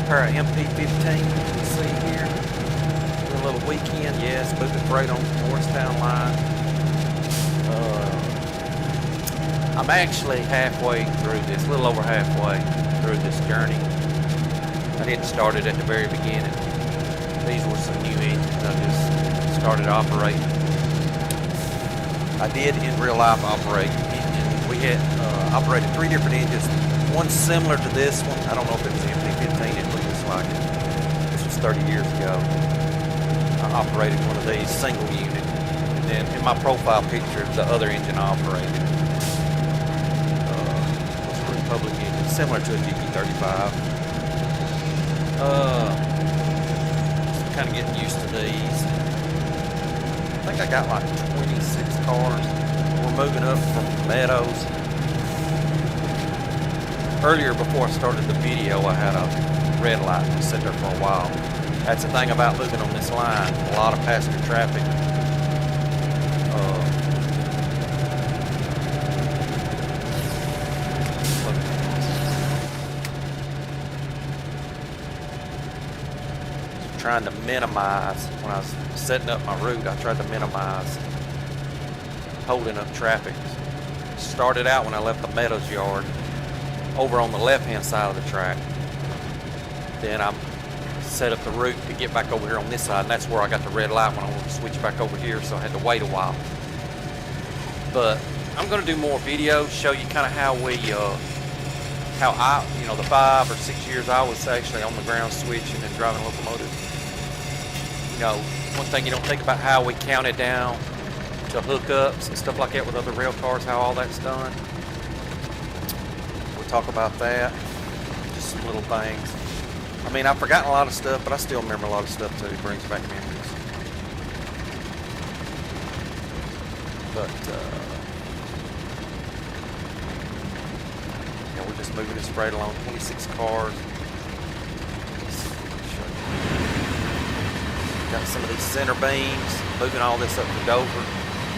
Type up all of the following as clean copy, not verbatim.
pair of MP15s you see here. Doing a little weekend, yes, moving freight on the Morristown line. I'm actually halfway through this, a little over halfway through this journey. I didn't start it at the very beginning. These were some new engines I just started operating. I did in real life operate engines. We had operated 3 different engines. One similar to this one. I don't know if it was the MP15, it looks like it. This was 30 years ago. I operated one of these single unit. And then in my profile picture, the other engine I operated was a Republic engine, similar to a DB35. Kind of getting used to these. I think I got like 26 cars. We're moving up from Meadows. Earlier, before I started the video, I had a red light that sat there for a while. That's the thing about moving on this line. A lot of passenger traffic. Trying to minimize, when I was setting up my route, I tried to minimize holding up traffic. Started out when I left the Meadows yard over on the left hand side of the track. Then I set up the route to get back over here on this side, and that's where I got the red light when I wanted to switch back over here, so I had to wait a while. But I'm going to do more videos, show you kind of how we how I, the 5 or 6 years I was actually on the ground switching and driving locomotive. One thing you don't think about how we counted down to hookups and stuff like that with other rail cars, how all that's done. We'll talk about that. Just some little things. I mean, I've forgotten a lot of stuff, but I still remember a lot of stuff too. It brings back memories. But, we're just moving this freight along, 26 cars. Got some of these center beams, moving all this up to Dover.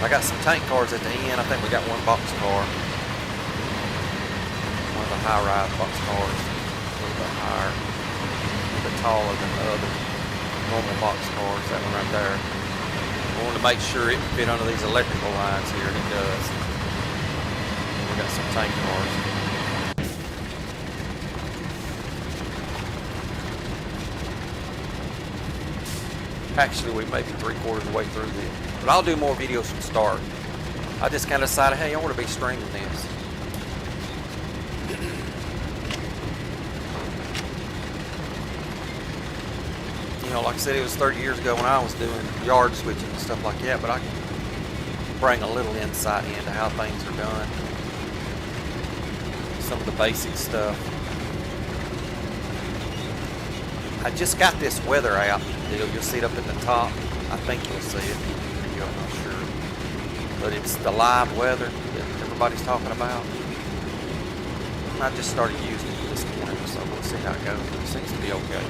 I got some tank cars at the end. I think we got one box car. One of the high-rise box cars, a little bit higher, a little bit taller than the other normal box cars. That one right there. I wanted to make sure it fit under these electrical lines here, and it does. We got some tank cars. Actually, we may be 3/4 of the way through this. But I'll do more videos from the start. I just kind of decided, hey, I want to be streaming this. Like I said, it was 30 years ago when I was doing yard switching and stuff like that, but I can bring a little insight into how things are done. Some of the basic stuff. I just got this weather app deal. You'll see it up at the top. I think you'll see it. I'm not sure. But it's the live weather that everybody's talking about. I just started using it this morning, so we'll see how it goes. It seems to be okay.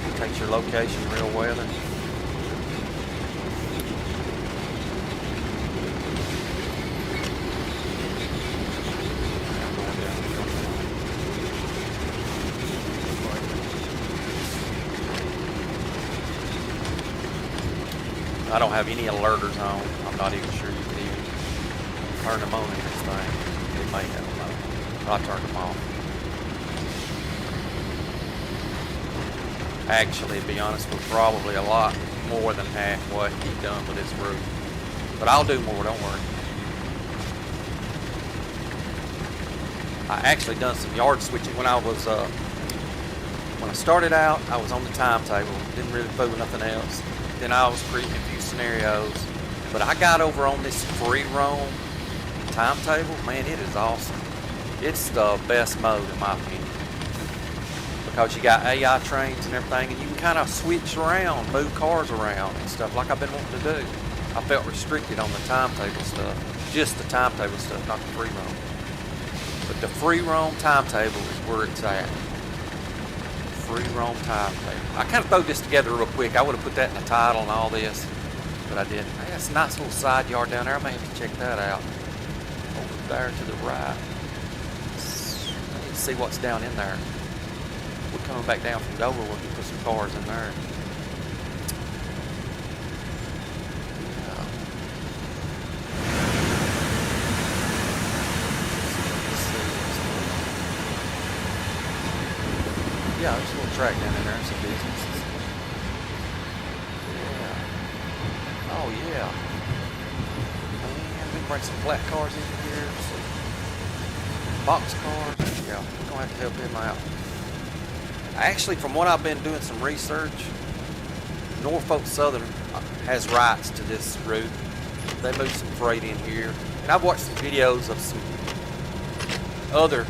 It takes your location, real weather. I don't have any alerters on. I'm not even sure you can even turn them on in this thing. It may have them on. But I turned them off. Actually, to be honest, we're probably a lot more than halfway done with this route. But I'll do more, don't worry. I actually done some yard switching when I started out. I was on the timetable. Didn't really fool with nothing else. Then I was creating a few scenarios, but I got over on this free roam timetable. Man, it is awesome. It's the best mode in my opinion, because you got AI trains and everything, and you can kind of switch around, move cars around and stuff like I've been wanting to do. I felt restricted on the timetable stuff, just the timetable stuff, not the free roam. But the free roam timetable is where it's at. Free roam timetable. I kind of threw this together real quick. I would have put that in the title and all this, but I didn't. Hey, that's a nice little side yard down there. I may have to check that out. Over there to the right. Let's see what's down in there. coming back down from Dover, we can put some cars in there. Yeah, there's a little track down in there and some businesses. Yeah. Oh, yeah. Man, we bring some flat cars in here, some box cars. Yeah, we're going to have to help him out. Actually, from what I've been doing some research, Norfolk Southern has rights to this route. They move some freight in here. And I've watched some videos of some other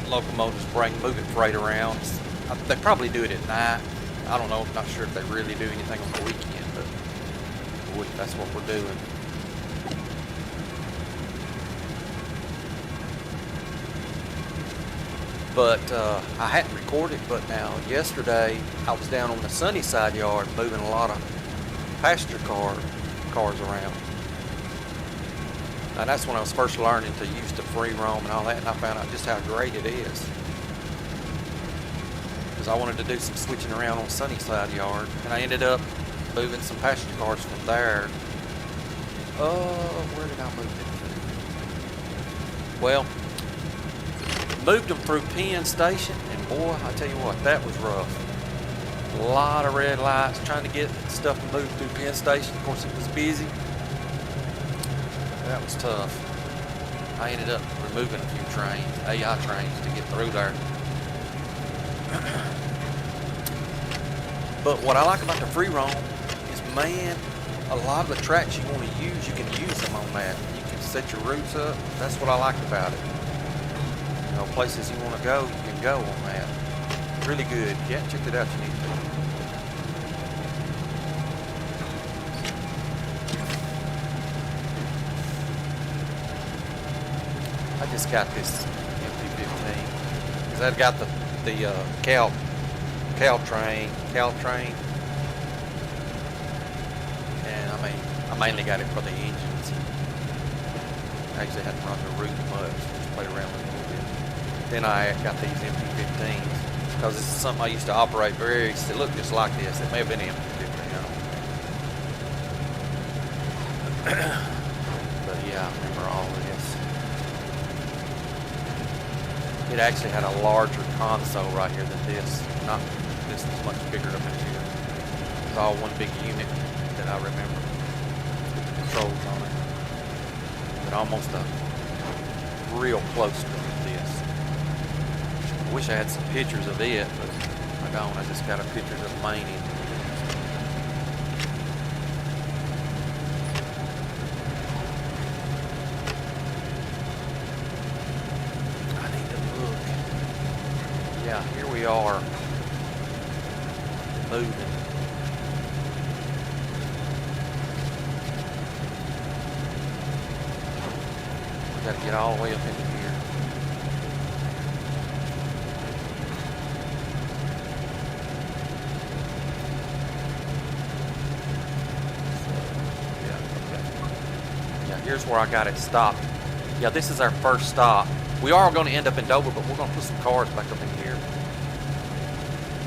locomotives moving freight around. They probably do it at night. I don't know. I'm not sure if they really do anything on the weekend, but that's what we're doing. But I hadn't recorded, but now yesterday I was down on the Sunnyside yard moving a lot of passenger cars around. And that's when I was first learning to use the free roam and all that, and I found out just how great it is. Because I wanted to do some switching around on Sunnyside yard, and I ended up moving some passenger cars from there. Where did I move them? Well, moved them through Penn Station, and boy, I tell you what, that was rough. A lot of red lights trying to get stuff moved through Penn Station. Of course, it was busy. That was tough. I ended up removing a few trains, AI trains, to get through there. But what I like about the free roam is, man, a lot of the tracks you want to use, you can use them on that. You can set your routes up. That's what I like about it. You know, places you want to go, you can go on that. Really good. If you haven't checked it out, you need to. I just got this MP15 because I've got the cow train, and I mainly got it for the engines. I actually hadn't run the route much, just played around with it a little bit. Then I got these MP15s because this is something I used to operate it looked just like this. It may have been an MP15, I don't know. But yeah, I remember all of this. It actually had a larger console right here than this. This was much bigger up in here. It's all one big unit that I remember. With the controls on it. But almost real close to this. I wish I had some pictures of it, but I don't. I just got a picture of the main engine. Yeah, here we are, moving. We got to get all the way up into here. So, yeah, here's where I got it stopped. Yeah, this is our first stop. We are going to end up in Dover, but we're going to put some cars back up in here.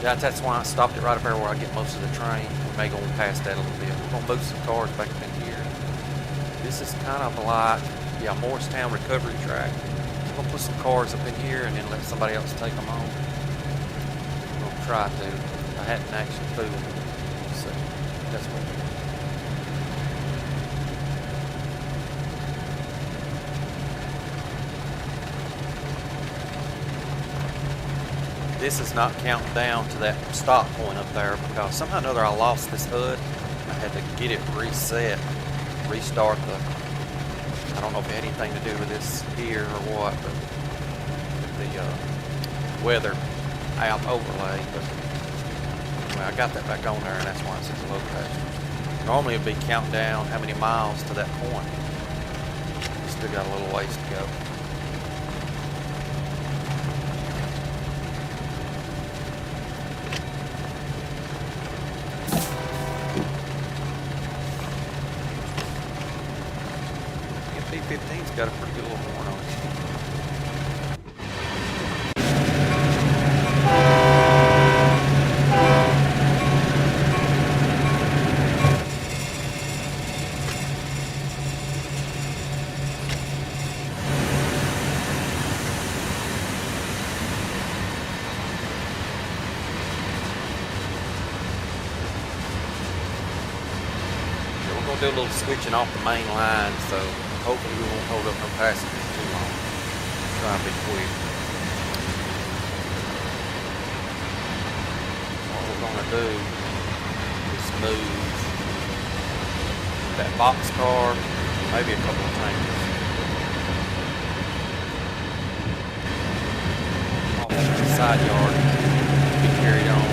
Yeah, that's why I stopped it right up there where I get most of the train. We may go past that a little bit. We're going to move some cars back up in here. This is kind of like, yeah, Morristown recovery track. We're going to put some cars up in here and then let somebody else take them on. We're going to try to. I hadn't actually fooled them. So that's what we're doing. This is not counting down to that stop point up there because somehow or another I lost this HUD. I had to get it reset, restart I don't know if it had anything to do with this here or what, but the weather app overlay. But anyway, I got that back on there, and that's why it says location. Normally it'd be counting down how many miles to that point. Still got a little ways to go. MP15's got a pretty good little horn on it. gonna do a little switching off the main line, so hopefully we won't hold up no passengers too long. Try and be quick. What we're gonna do is move that boxcar, maybe a couple of tankers, off the side yard, be carried on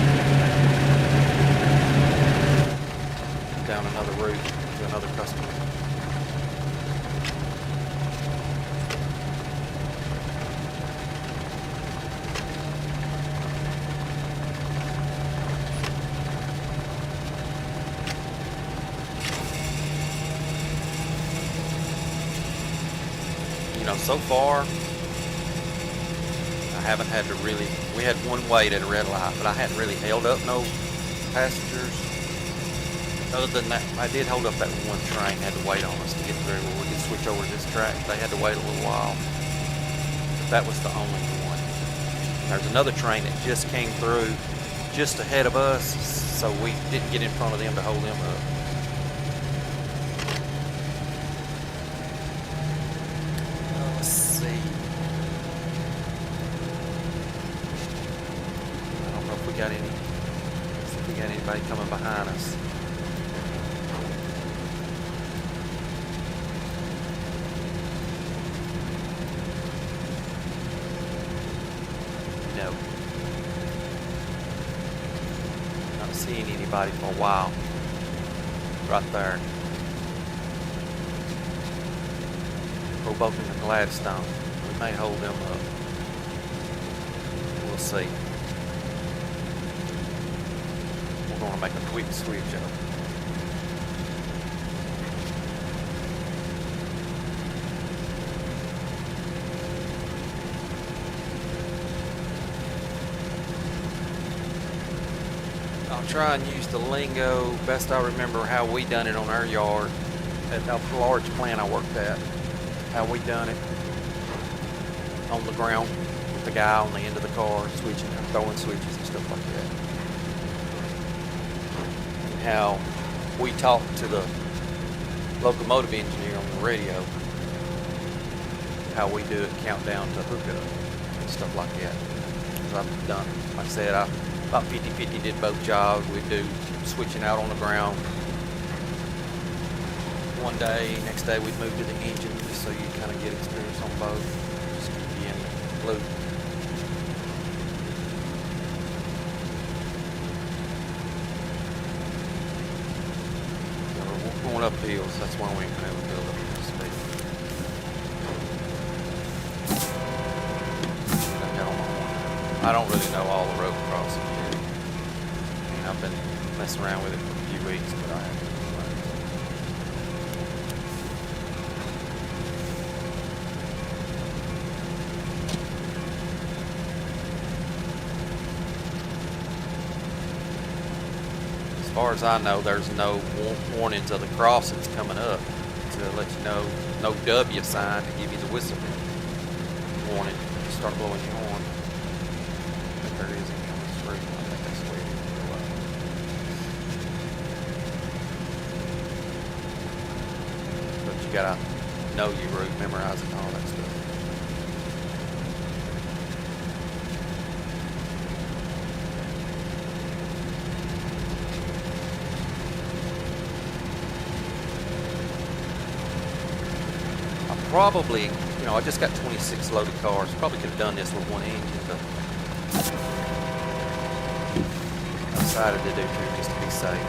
down another route to another customer. You know, so far I haven't had to really, we had one wait at a red light, but I hadn't really held up no passengers. Other than that, I did hold up that one train, had to wait on us to get through where we could switch over to this track. They had to wait a little while. But that was the only one. There's another train that just came through just ahead of us, so we didn't get in front of them to hold them up. Let's see. I don't know if we got any. Let's see if we got anybody coming behind us. No. Not seeing anybody for a while. Right there. Provoking the Gladstone. We may hold them up. We'll see. We're going to make a quick switch up. I'll try and use the lingo best I remember how we done it on our yard at the large plant I worked at. How we done it on the ground with the guy on the end of the car switching and throwing switches and stuff like that. And how we talked to the locomotive engineer on the radio, how we do it, countdown to hookup and stuff like that. 'Cause I've done, like I said, I about 50-50 did both jobs. We do switching out on the ground one day, next day we'd move to the engine just so you kind of get experience on both. Just keep you in the loop. So we're going uphill, so that's why we ain't been able to build up to speed. I don't really know all the road crossings yet. I've been messing around with it for a few weeks, but I haven't. As far as I know, there's no warnings of the crossings coming up to let you know, no W sign to give you the whistle warning to start blowing your horn. But there is any on the street. I think that's the way it is. But you gotta know your route, memorize it, and all that stuff. Probably, you know, I just got 26 loaded cars. Probably could have done this with one engine, but I decided to do two just to be safe.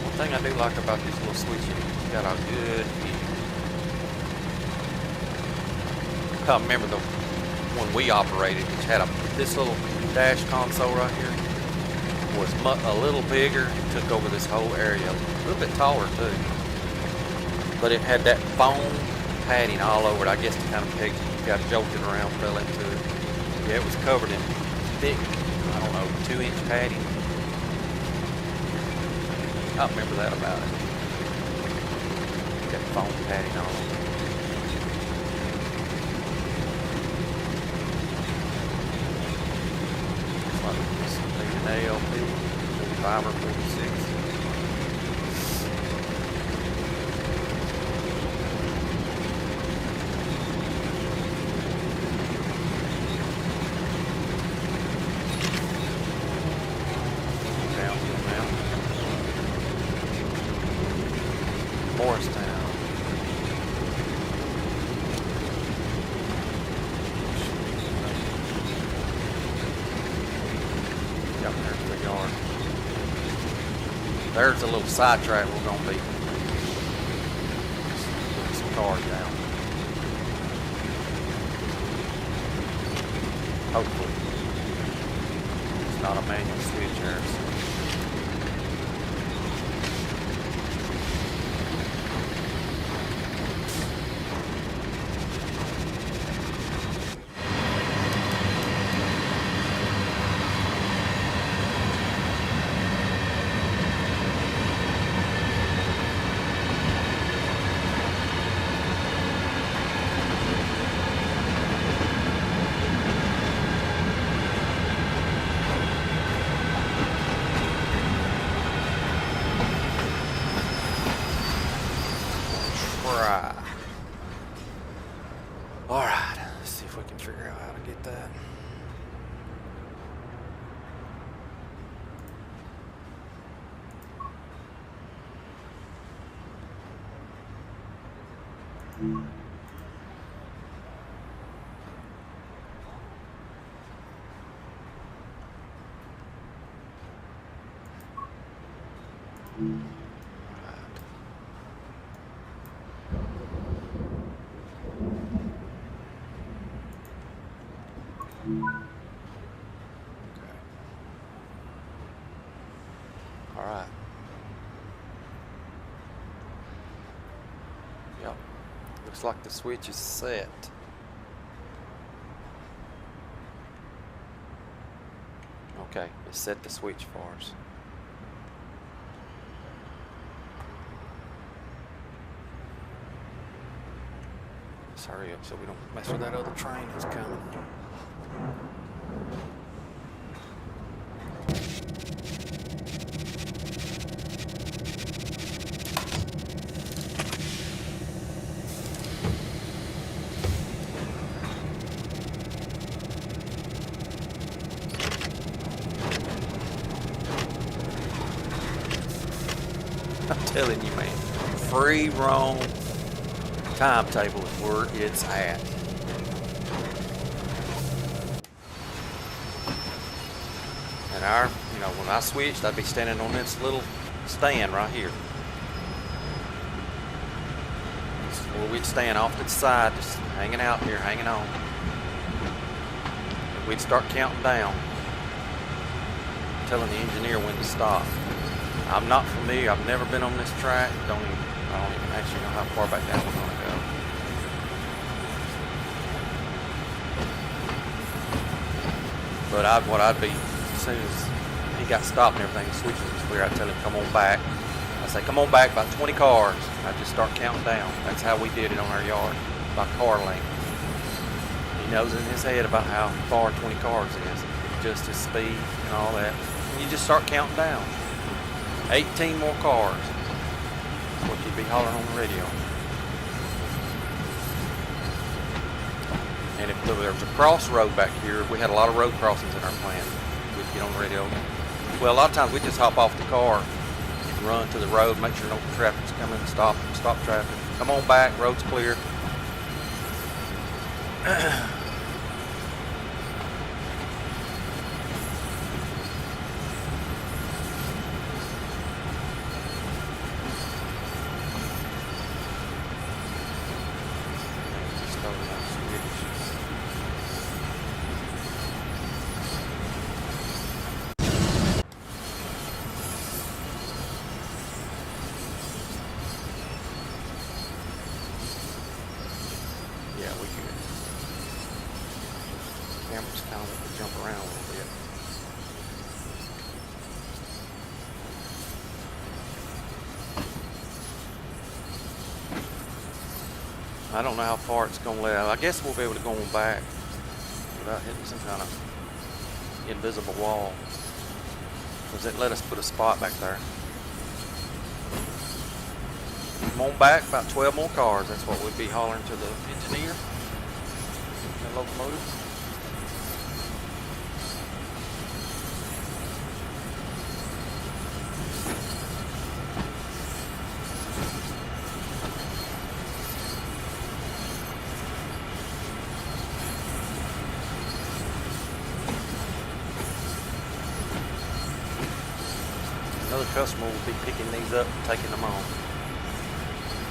The thing I do like about these little switches, you got a good view. I remember one we operated, which had this little dash console right here, was a little bigger. It took over this whole area, a little bit taller too. But it had that foam padding all over it. I guess it kind of got jolted around, fell into it. Yeah, it was covered in thick, I don't know, 2-inch padding. I remember that about it. Got foam padding all over it. An ALP, 45 or 46. Downhill now. Morristown. Yep, there's the yard. There's a little sidetrack we're going to be putting some cars down. Hopefully. It's not a manual switch here. Alright, let's see if we can figure out how to get that. All right. Yep. Looks like the switch is set. Okay, it set the switch for us. Let's hurry up so we don't mess with that other train that's coming. I'm telling you, man, free roam timetable is where it's at. And when I switched, I'd be standing on this little stand right here. This is where we'd stand off to the side, just hanging out here, hanging on. We'd start counting down, telling the engineer when to stop. I'm not familiar. I've never been on this track. I don't even actually know how far back down we're going to go. But what I'd be, as soon as he got stopped and everything, the switches was clear, I'd tell him, come on back. I'd say, come on back, about 20 cars. I'd just start counting down. That's how we did it on our yard, by car length. He knows in his head about how far 20 cars is, just his speed and all that. And you just start counting down. 18 more cars. That's what you'd be hollering on the radio. And if there was a crossroad back here, we had a lot of road crossings in our plan. We'd get on the radio. Well, a lot of times we'd just hop off the car and run to the road, make sure no traffic's coming, stop traffic. Come on back, road's clear. Yeah, we can. Camera's kind of jump around a little bit. I don't know how far it's going to let. I guess we'll be able to go on back without hitting some kind of invisible wall. Because it let us put a spot back there. Come on back, about 12 more cars. That's what we'd be hollering to the engineer. The locomotive. Another customer will be picking these up and taking them on.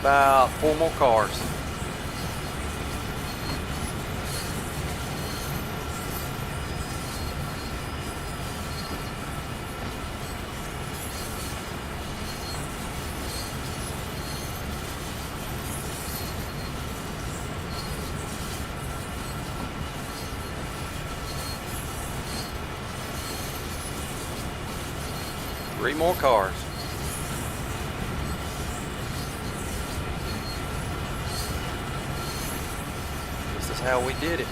About 4 more cars. Three more cars. This is how we did it.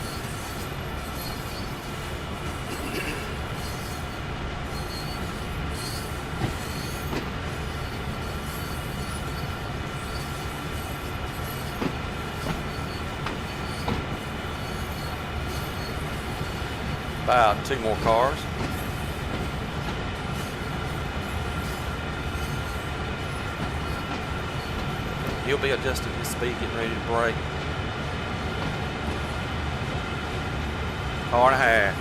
About 2 more cars. He'll be adjusting his speed, getting ready to brake. Car and a half.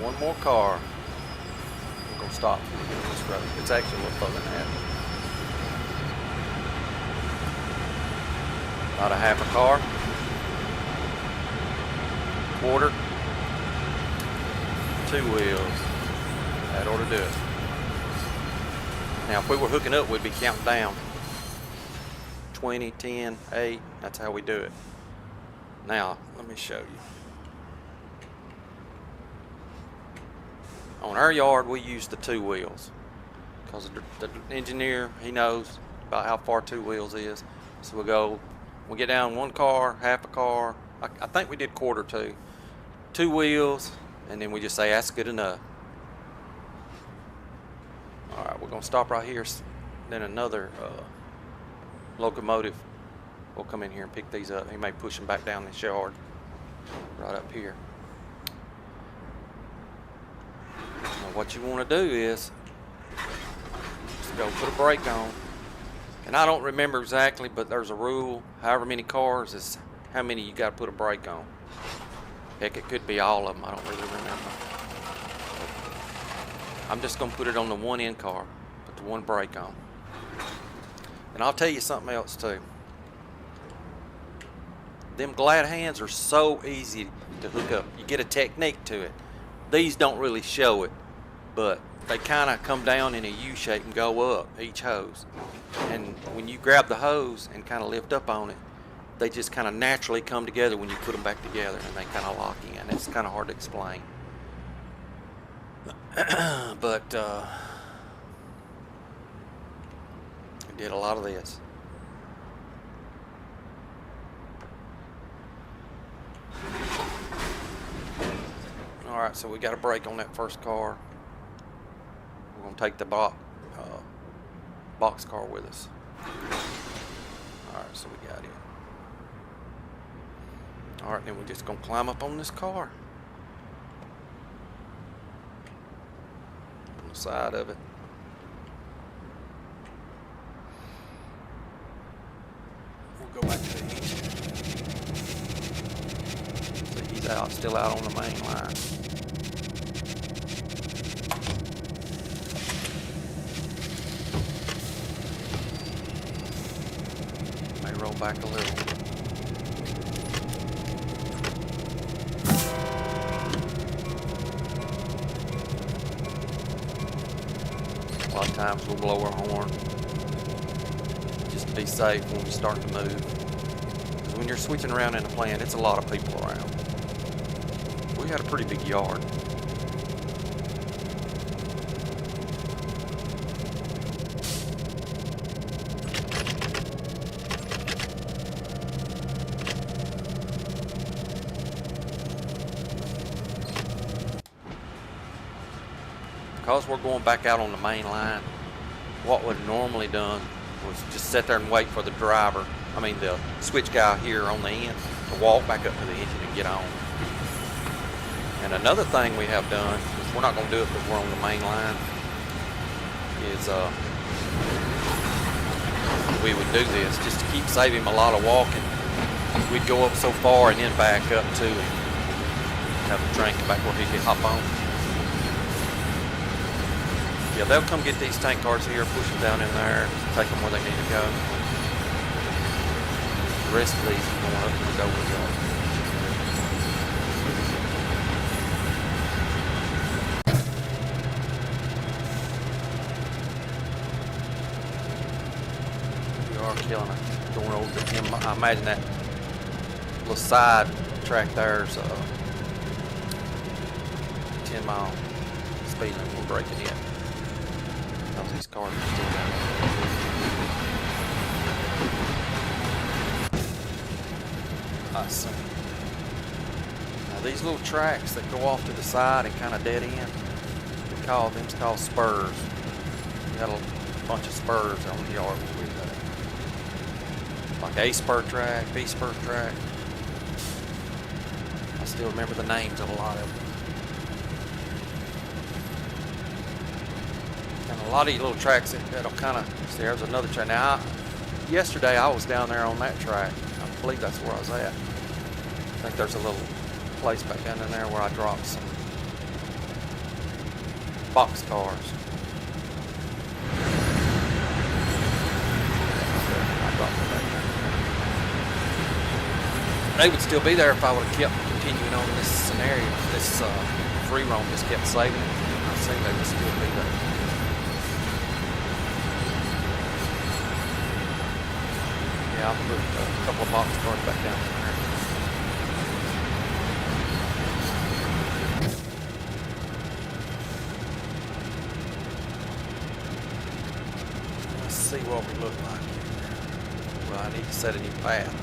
One more car. We're going to stop this road. It's actually a little further than that. About a half a car. Quarter. 2 wheels. That ought to do it. Now, if we were hooking up, we'd be counting down. 20, 10, 8. That's how we do it. Now, let me show you. On our yard, we use the 2 wheels. Because the engineer, he knows about how far 2 wheels is. So we get down 1 car, half a car. I think we did quarter 2. 2 wheels. And then we just say, that's good enough. All right, we're going to stop right here. Then another locomotive will come in here and pick these up. He may push them back down this yard right up here. Now what you want to do is just go put a brake on. And I don't remember exactly, but there's a rule. However many cars is how many you got to put a brake on. Heck, it could be all of them. I don't really remember. I'm just going to put it on the 1 end car. Put the 1 brake on. And I'll tell you something else too. Them glad hands are so easy to hook up. You get a technique to it. These don't really show it. But they kind of come down in a U shape and go up each hose. And when you grab the hose and kind of lift up on it, they just kind of naturally come together when you put them back together, and they kind of lock in. It's kind of hard to explain. But I did a lot of this. Alright, so we got a brake on that first car. We're going to take the box car with us. Alright, so we got it. Alright, then we're just going to climb up on this car. On the side of it. We'll go back to the engine. See, he's still out on the main line. May roll back a little. A lot of times we'll blow our horn just to be safe when we start to move. Because when you're switching around in a plant, it's a lot of people around. We got a pretty big yard. Because we're going back out on the main line, what we'd normally done was just sit there and wait for the driver, the switch guy here on the end, to walk back up to the engine and get on. And another thing we have done, which we're not going to do it because we're on the main line, is we would do this just to keep saving him a lot of walking. We'd go up so far and then back up to him, have the train come back where he could hop on. Yeah, they'll come get these tank cars here, push them down in there, take them where they need to go. The rest of these are going up to the Dover yard. We are killing it. Going over to him. I imagine that little side track there's 10-mile speed limit. We're breaking in. These cars are still down. Awesome. Now these little tracks that go off to the side and kind of dead end, we call them called spurs. We got a bunch of spurs on the yard where we like A spur track, B spur track. I still remember the names of a lot of them. A lot of these little tracks that'll kind of, see, there's another track. Now, yesterday I was down there on that track. I believe that's where I was at. I think there's a little place back down in there where I dropped some box cars. I dropped them back there. They would still be there if I would have kept continuing on this scenario. This free roam just kept saving it. I think they would still be there. I'll put a couple of box cars back down there. Let's see what we look like here. Well, I need to set a new path.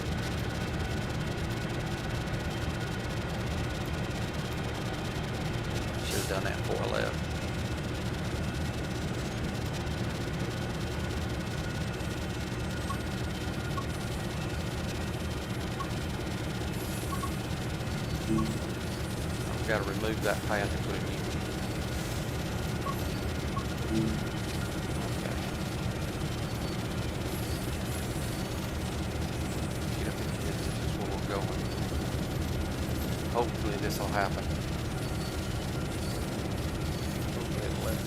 Should have done that before I left. I've got to remove that path and put it in. Okay. Get up in here. This is where we're going. Hopefully this will happen. Hopefully it'll let.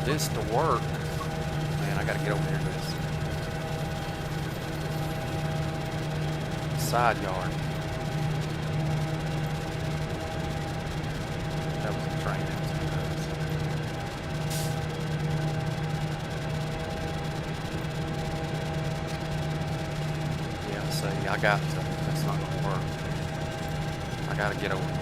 This to work, man, I gotta get over here to this side yard. That was a train. Yeah, see, I got to, that's not gonna work. I gotta get over here.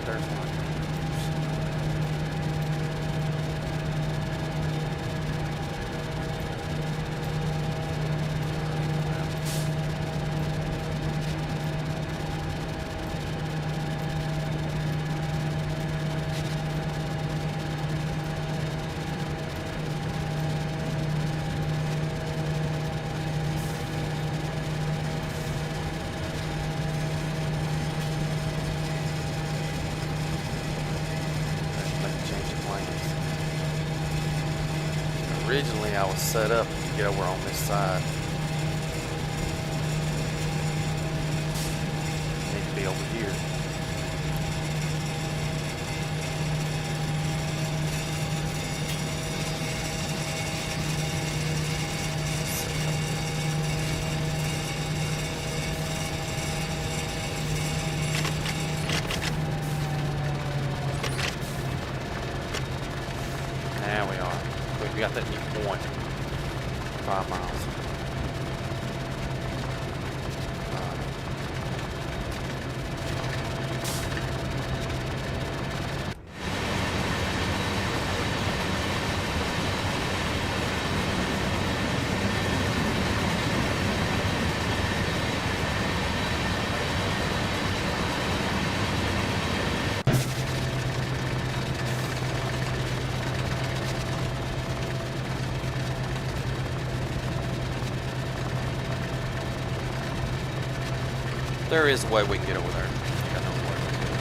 there's one. Originally, I was set up to get over on this side. Need to be over here. Now we are. We got that new point. 5 miles. There is a way we can get over there. I know a way we can do it.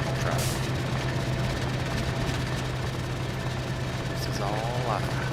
I'll try it. This is all I have.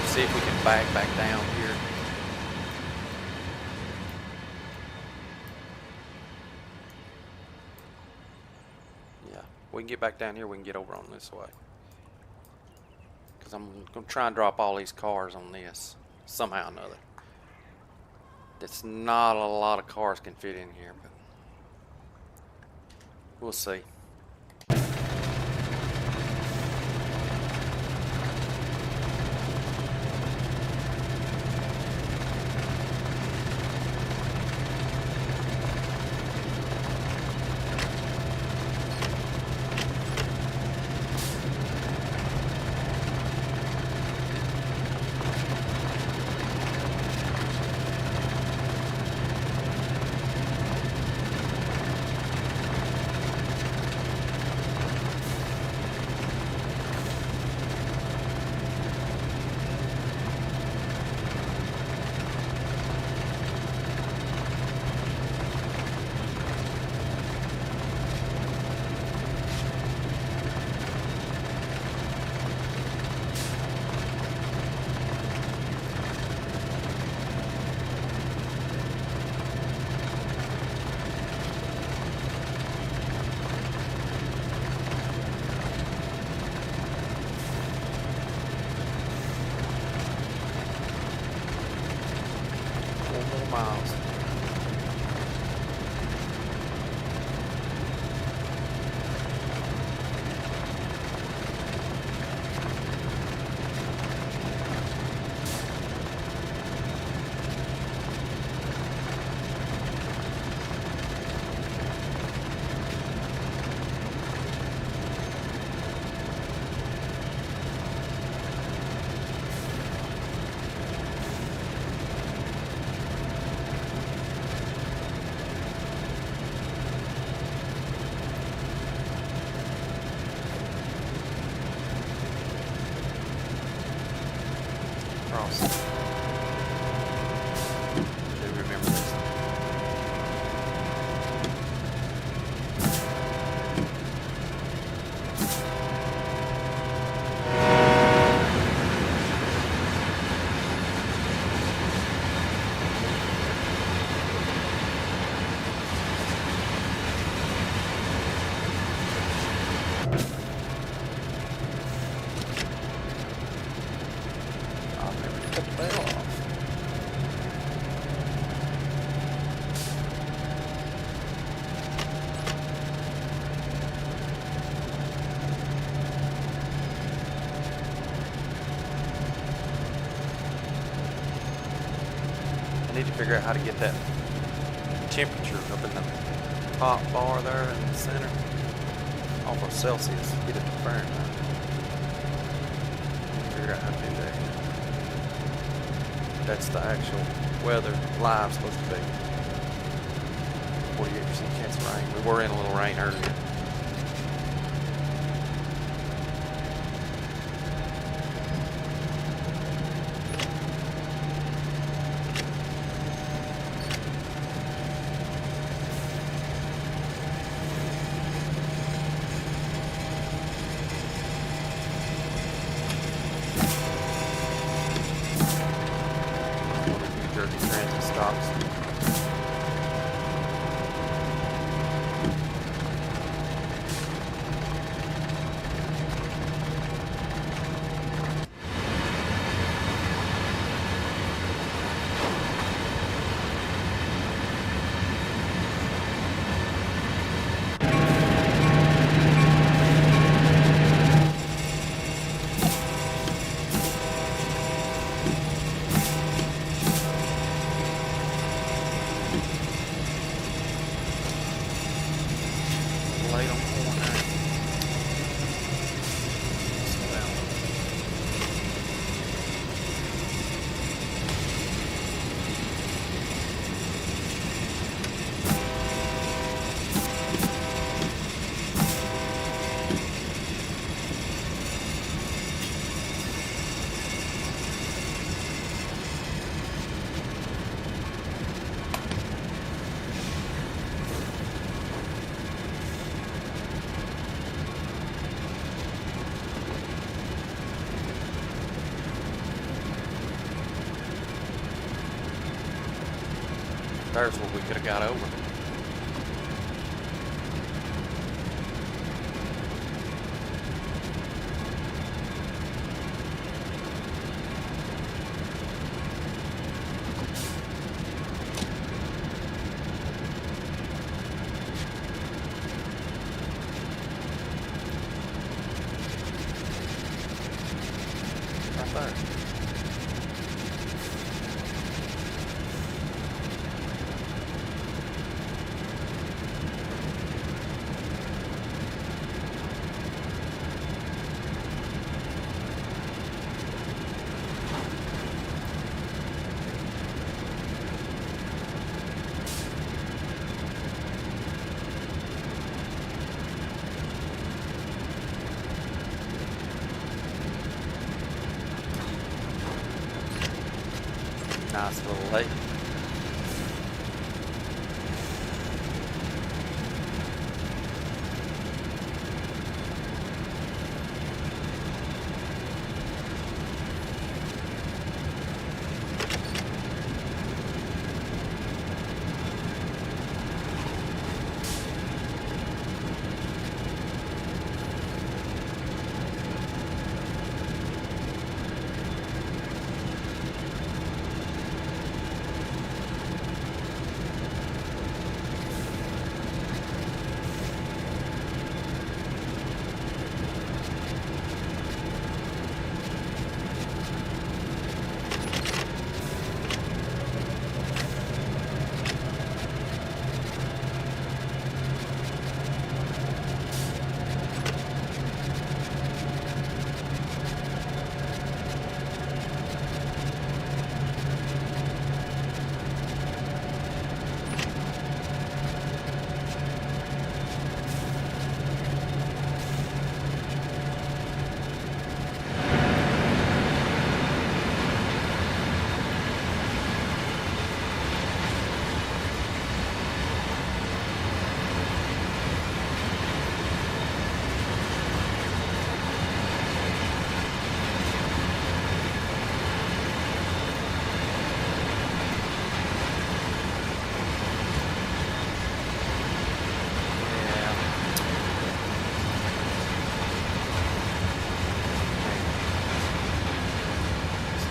See if we can back down here. Yeah, we can get back down here. We can get over on this way. Because I'm going to try and drop all these cars on this somehow or another. It's not a lot of cars can fit in here, but we'll see. Miles. need to figure out how to get that temperature up in the top bar there in the center. Off of Celsius, get it to Fahrenheit. Figure out how to do that. That's the actual weather live supposed to be. 48% chance of rain. We were in a little rain earlier. Transit stops. Late on corner. Slow down. There's what we could have got over. Right there. Nice little lake.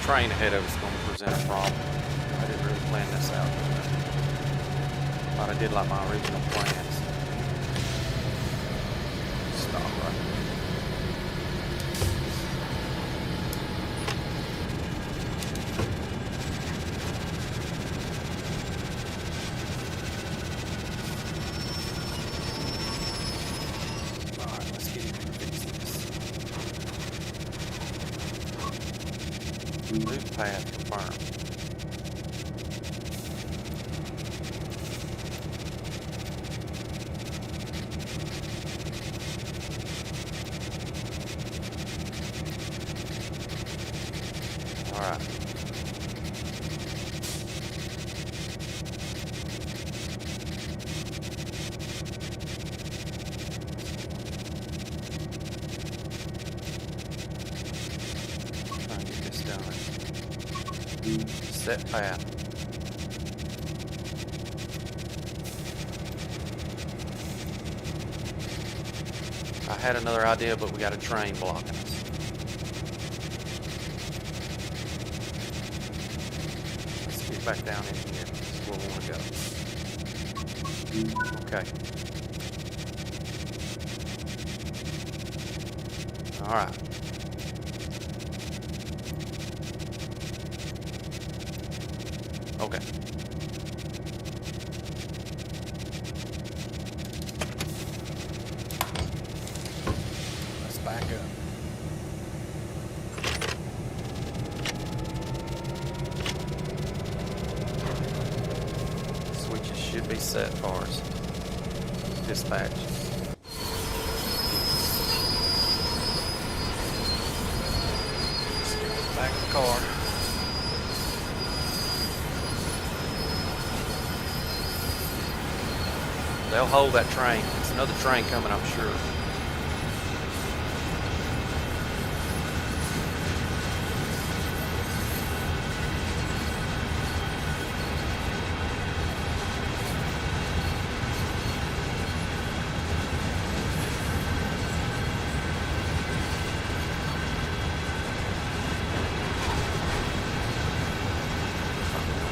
Train ahead of us is going to present a problem. I didn't really plan this out, but I did like my original plans. Stop right there. path confirmed. Alright. Trying to get this done. Set path. I had another idea, but we got a train blocking us. Let's get back down in here. This is where we want to go. Okay. Alright. Okay. Let's back up. Switches should be set for us. Dispatch. Let's get back in the car. They'll hold that train. It's another train coming, I'm sure.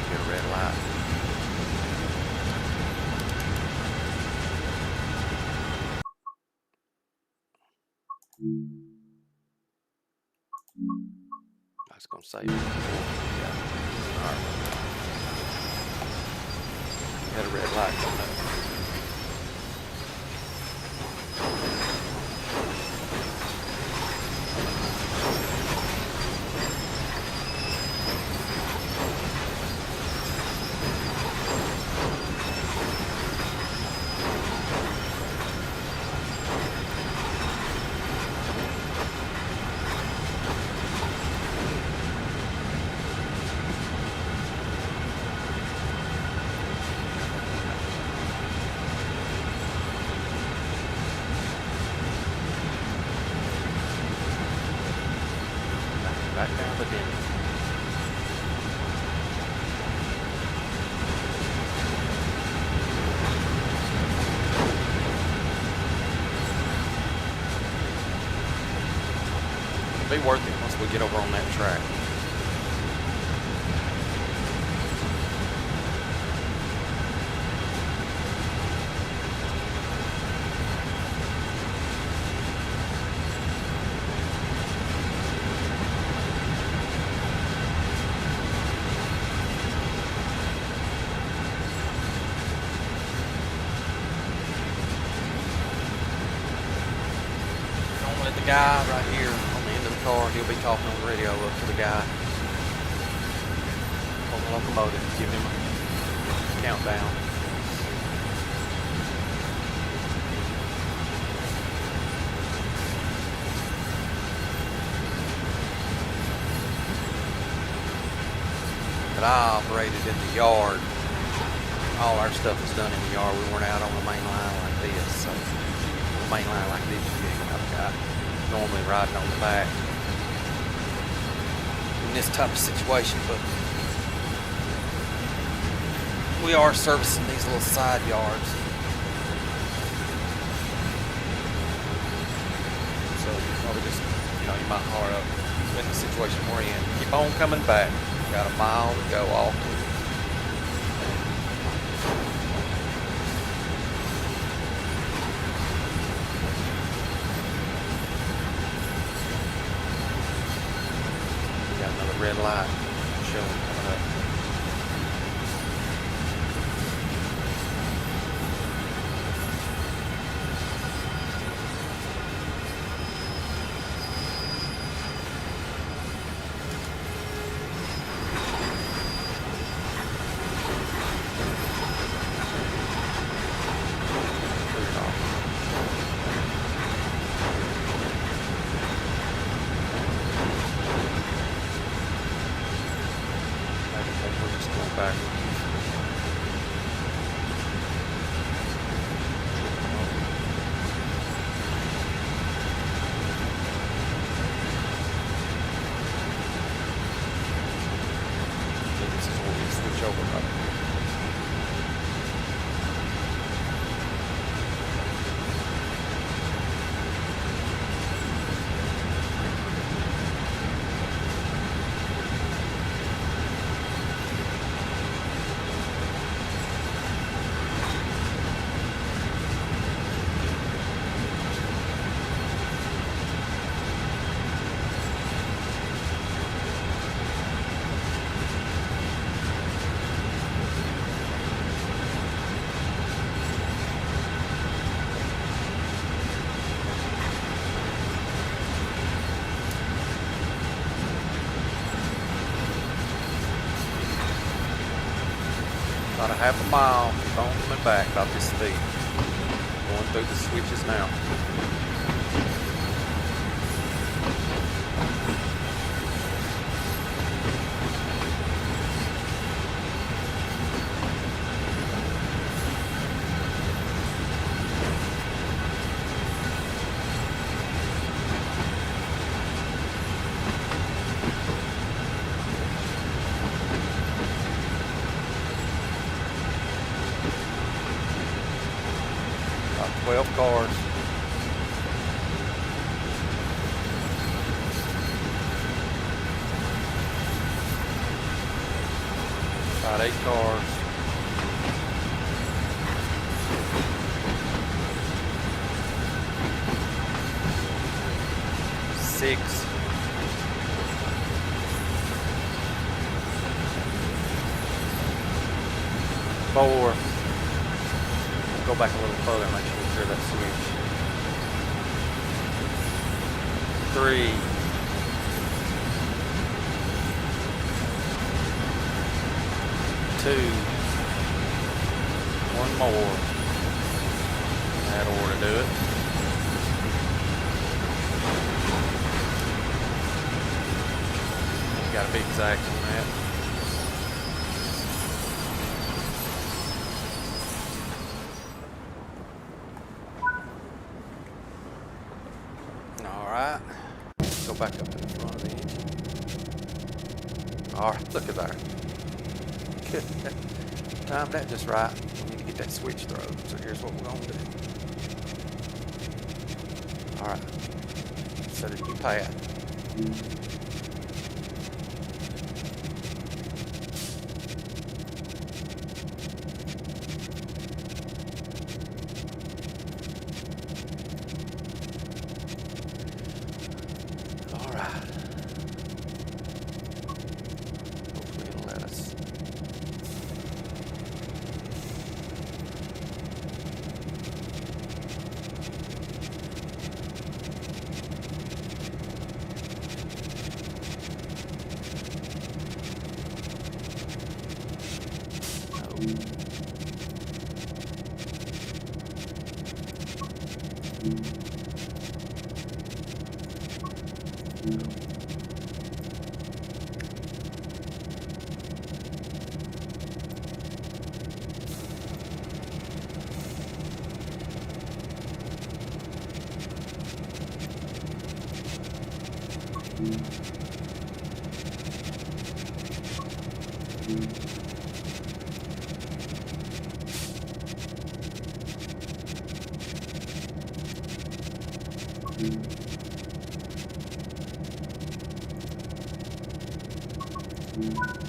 Get a red light. I was gonna say, yeah. All right. Had a red light coming up. Back down the den. It'll be worth it once we get over on that track. The guy right here on the end of the car, he'll be talking on the radio up to the guy on the locomotive, giving him a countdown. But I operated in the yard. All our stuff was done in the yard. We weren't out on the main line like this. So the main line like this, you ain't got a guy normally riding on the back in this type of situation, but we are servicing these little side yards, so you probably just, you might hard up in the situation we're in. Keep on coming back. Got a mile to go all through. Red light showing coming up. About a half a mile, keep on coming back about this speed. Going through the switches now. About 12 cars. About 8 cars. 6. 4. Go back a little further and make sure we clear that switch. 3. 2. 1 more. That ought to do it. Got to be exact on that. Alright. Go back up to the front of the engine. Alright, look at there. Good. Timed that just right. We need to get that switch thrown. So here's what we're going to do. Alright. Set a new path. Hopefully it'll let us.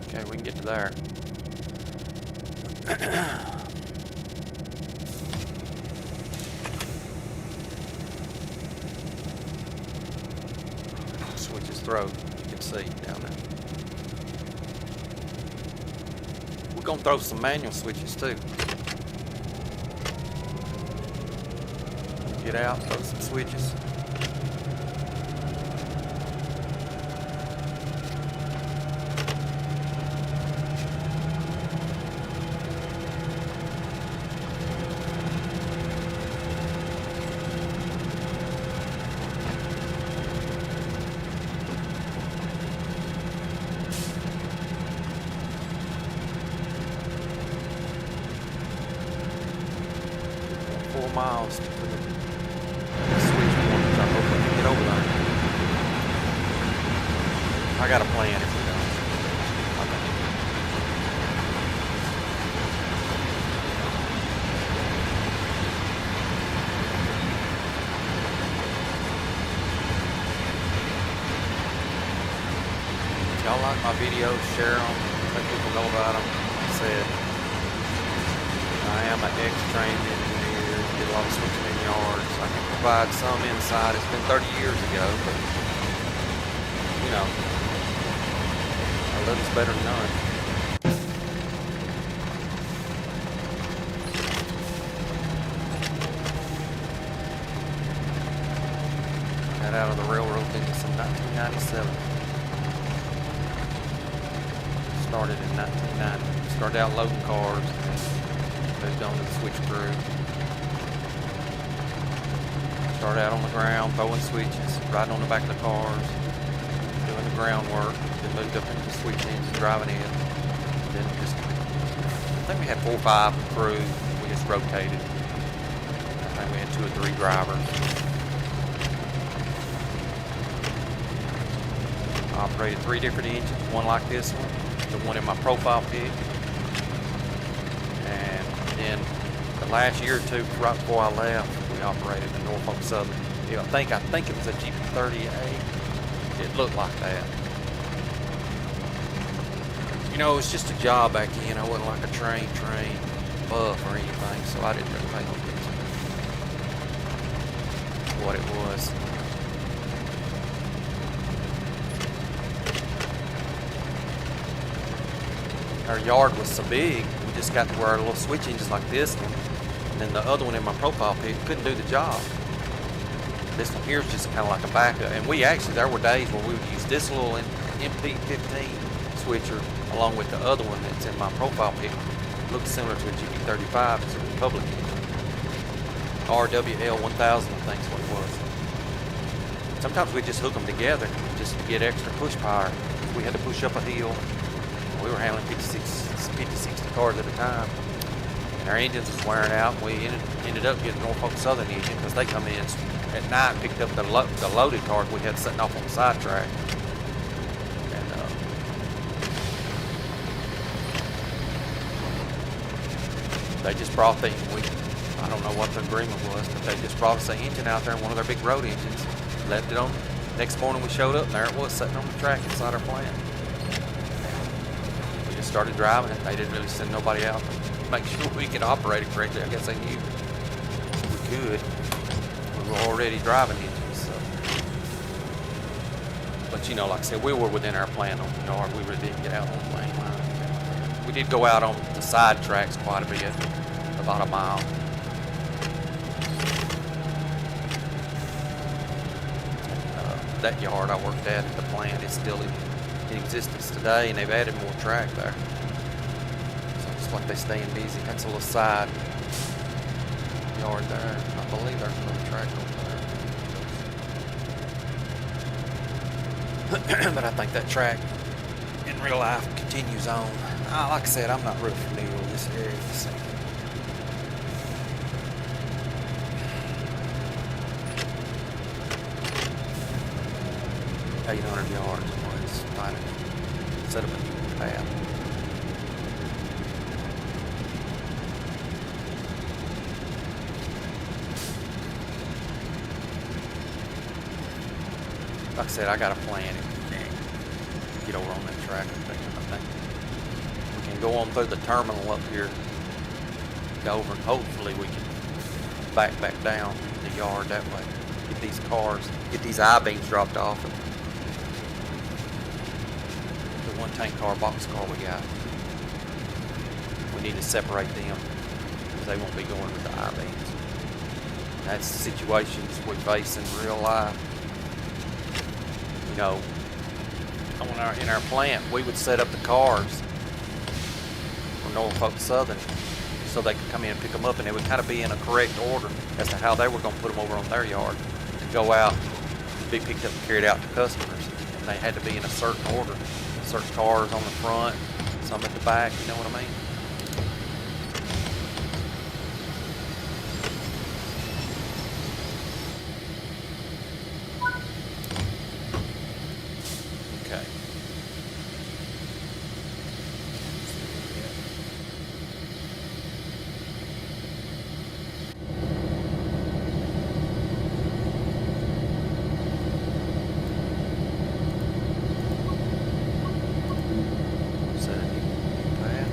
Okay, we can get to there. Switch his throat. You can see down there. We're gonna throw some manual switches too. Get out, throw some switches. Miles to the switch points. I hope we can get over there. I got a plan if we don't. Okay. If y'all like my videos, share them, let people know about them. Like I said, I am an ex-trained engineer. Did a lot of switching in yards. I can provide some insight. It's been 30 years ago, but you know, a little's better than none. Got out of the railroad business in 1997. Started in 1990. Started out loading cars, moved on to the switch crew. Started out on the ground, throwing switches, riding on the back of the cars, doing the groundwork, then moved up into the switch engine, driving in. Then just, I think we had 4 or 5 crew. We just rotated. I think we had 2 or 3 drivers. I operated 3 different engines, one like this one, the one in my profile pic, and then the last year or 2, right before I left, we operated the Norfolk Southern. Yeah, I think it was a GP38. It looked like that. You know, it was just a job back then. I wasn't like a train buff or anything, so I didn't really pay no attention to what it was. Our yard was so big, we just got to where our little switch engines like this one, and then the other one in my profile pic couldn't do the job. This one here is just kind of like a backup, and there were days where we would use this little MP15 switcher along with the other one that's in my profile pic. It looks similar to a GP35. It's a Republican. RWL 1000, I think is what it was. Sometimes we just hook them together just to get extra push power. We had to push up a hill. We were handling 50, 60 cars at a time. And our engines was wearing out, and we ended up getting Norfolk Southern engine because they come in at night and picked up the loaded cars we had sitting off on the sidetrack. They just brought I don't know what the agreement was, but they just brought us an engine out there in one of their big road engines, left it on. Next morning we showed up, and there it was sitting on the track inside our plant. We just started driving it. They didn't really send nobody out to make sure we could operate it correctly. I guess they knew we could. We were already driving engines, so. But you know, like I said, we were within our plant on the yard. We really didn't get out on the main line. We did go out on the side tracks quite a bit, about a mile. That yard I worked at the plant is still in existence today, and they've added more track there. So it's like they're staying busy. That's a little side yard there. I believe there's another track over there. But I think that track in real life continues on. Like I said, I'm not really familiar with this area. So. 800 yards was finding set up a new path. Like I said, I got a plan and get over on that track. I think we can go on through the terminal up here, go over, and hopefully we can back down the yard that way. Get these cars, get these I-beams dropped off. And the one tank car, box car we got, we need to separate them because they won't be going with the I-beams. That's situations we face in real life. You know, in our plant, we would set up the cars for Norfolk Southern so they could come in and pick them up, and it would kind of be in a correct order as to how they were going to put them over on their yard to go out, be picked up and carried out to customers. And they had to be in a certain order. Certain cars on the front, some at the back, you know what I mean? Okay. Set a new path.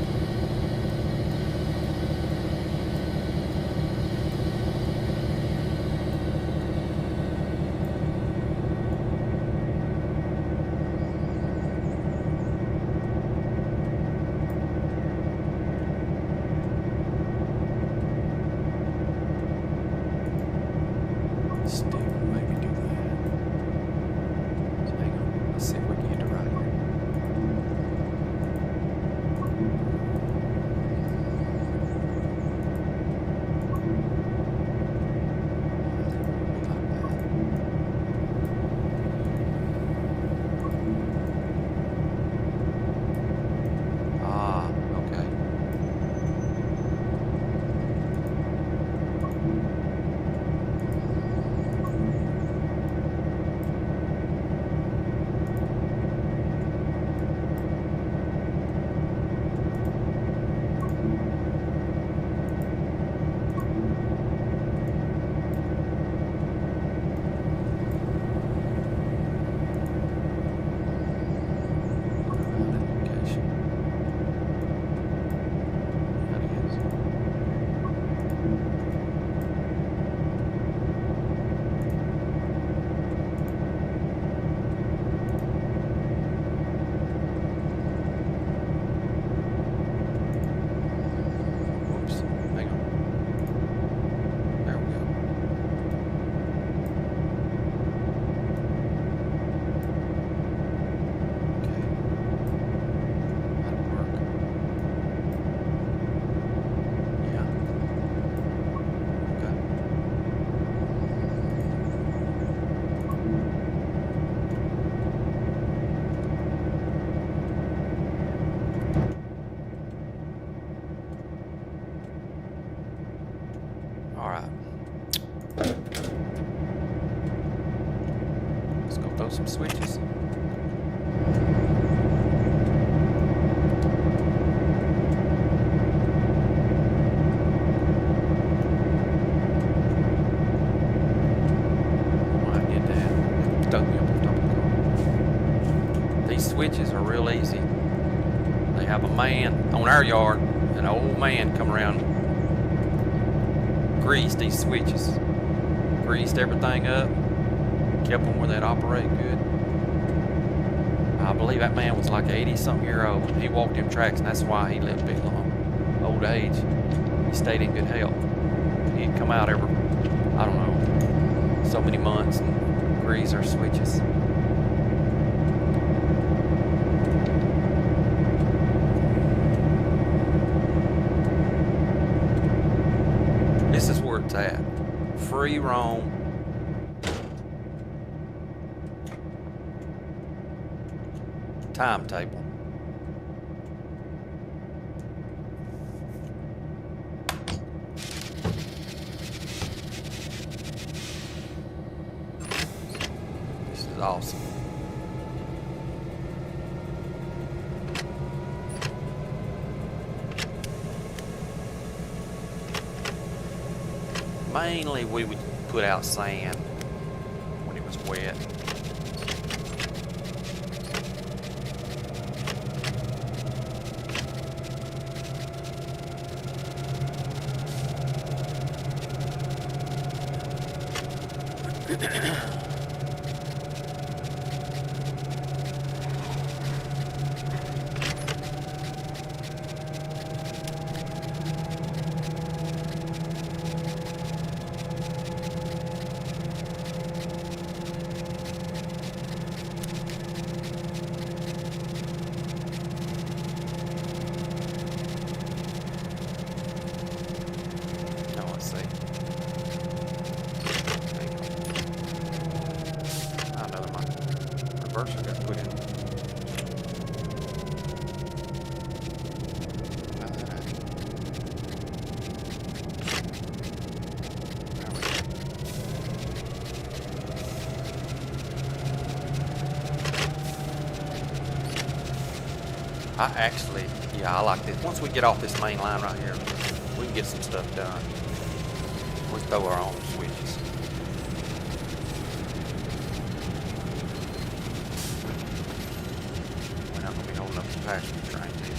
All right. Let's go throw some switches. Why I did that? It stuck me up on top of the car. These switches are real easy. They have a man on our yard, an old man come around, greased these switches, greased everything up, kept them where they'd operate good. I believe that man was like 80-something year old. He walked them tracks, and that's why he lived big long. Old age, he stayed in good health. He'd come out every, I don't know, so many months and grease our switches. This is where it's at. Free roam. Timetable. This is awesome. Mainly we would put out sand when it was wet. Now let's see. Another one. Reverser got put in. I actually, yeah, I like this. Once we get off this main line right here, we can get some stuff done. We throw our own switches. We're not going to be holding up the passenger train here.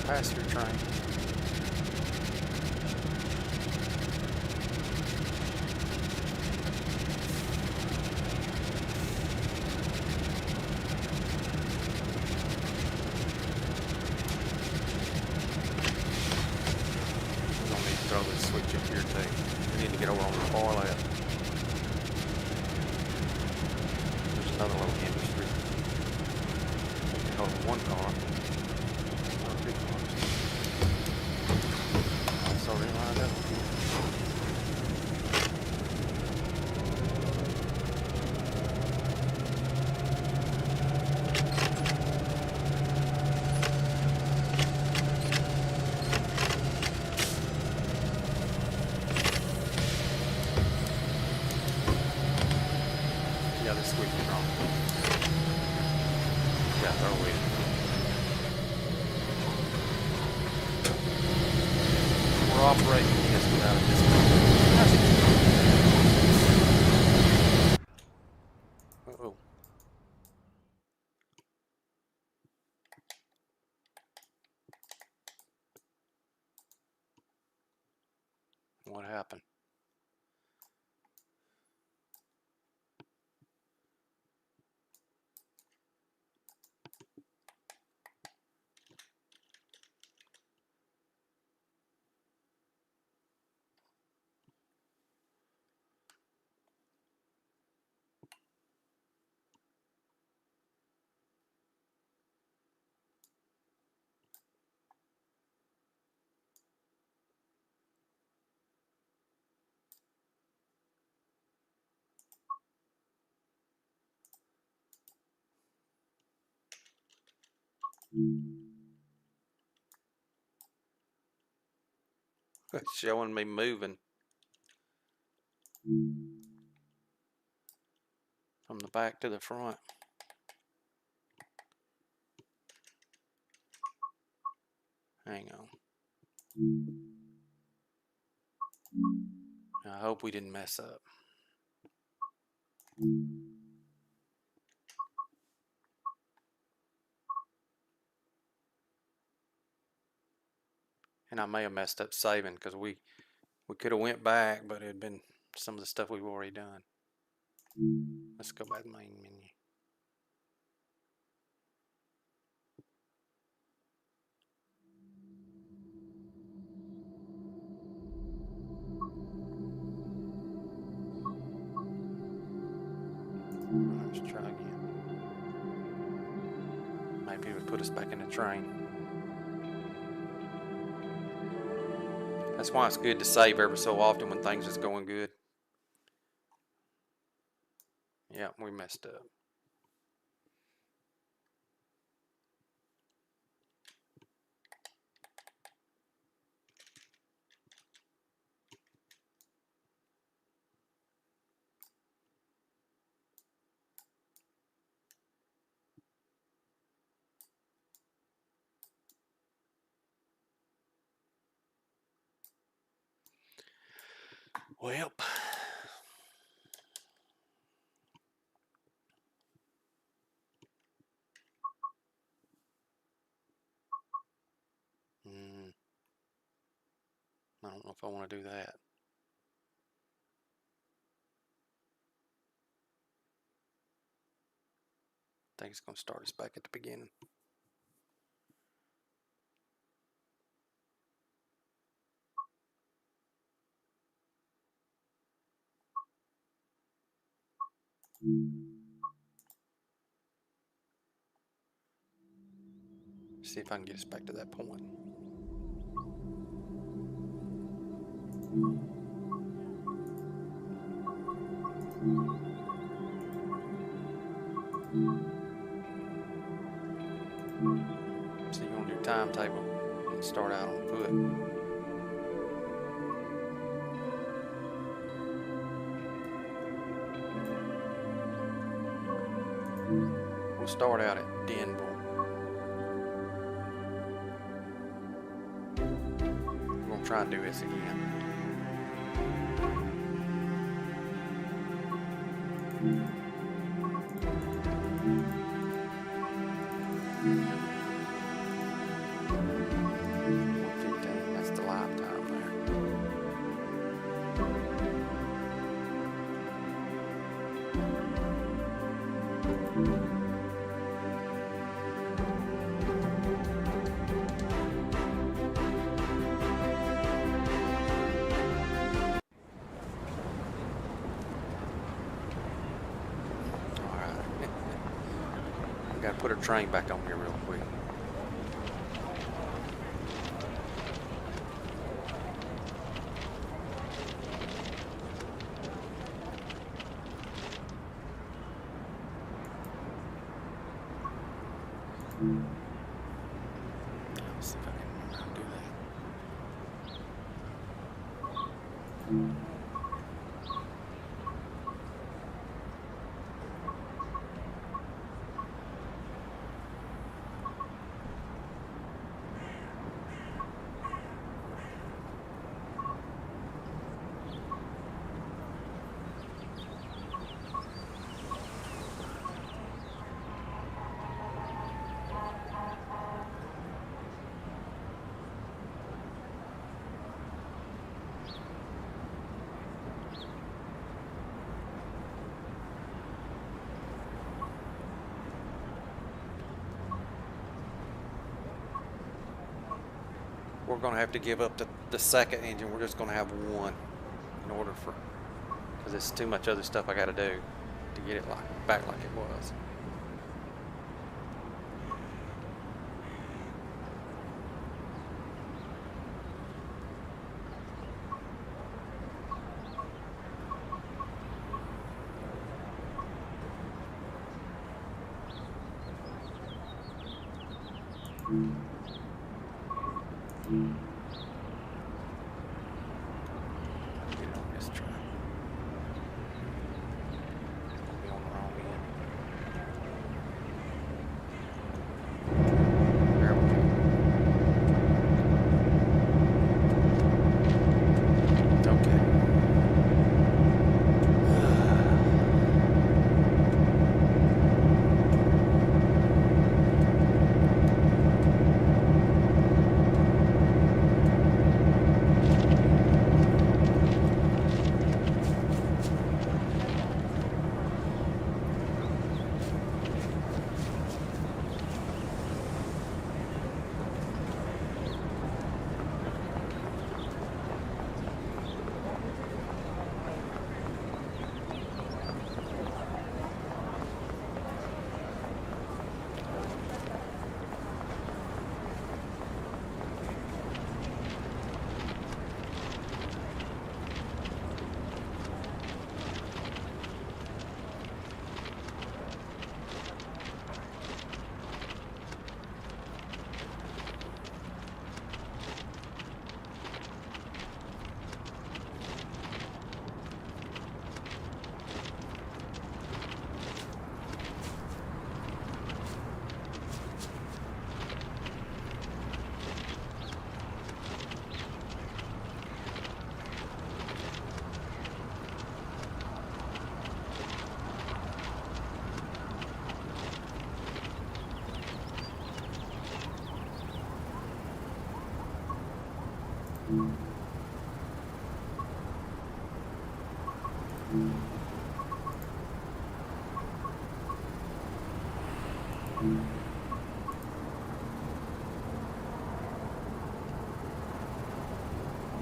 Passenger train. We're gonna need to throw this switch up here too. We need to get over on the far left. There's another little industry. Oh, one car. It's already lined up. Yeah, this switch is wrong. Yeah, throw it. We're operating this without a disconnect. Uh-oh. What happened? It's showing me moving from the back to the front. Hang on. I hope we didn't mess up. And I may have messed up saving because we could have went back, but it had been some of the stuff we've already done. Let's go back to the main menu. Let's try again. Maybe it would put us back in the train. That's why it's good to save every so often when things is going good. Yeah, we messed up. Well, I don't know if I want to do that. I think it's going to start us back at the beginning. See if I can get us back to that point. So you want to do timetable and start out on foot. We'll start out at Denver. We're going to try and do this again. That's the lifetime there. Got to put our train back on here real quick. Let's see if I can remember how to do that. We're going to have to give up the second engine. We're just going to have one in order for, because there's too much other stuff I got to do to get it back like it was. Get it on this track. I'll be on the wrong end. There we go. Okay.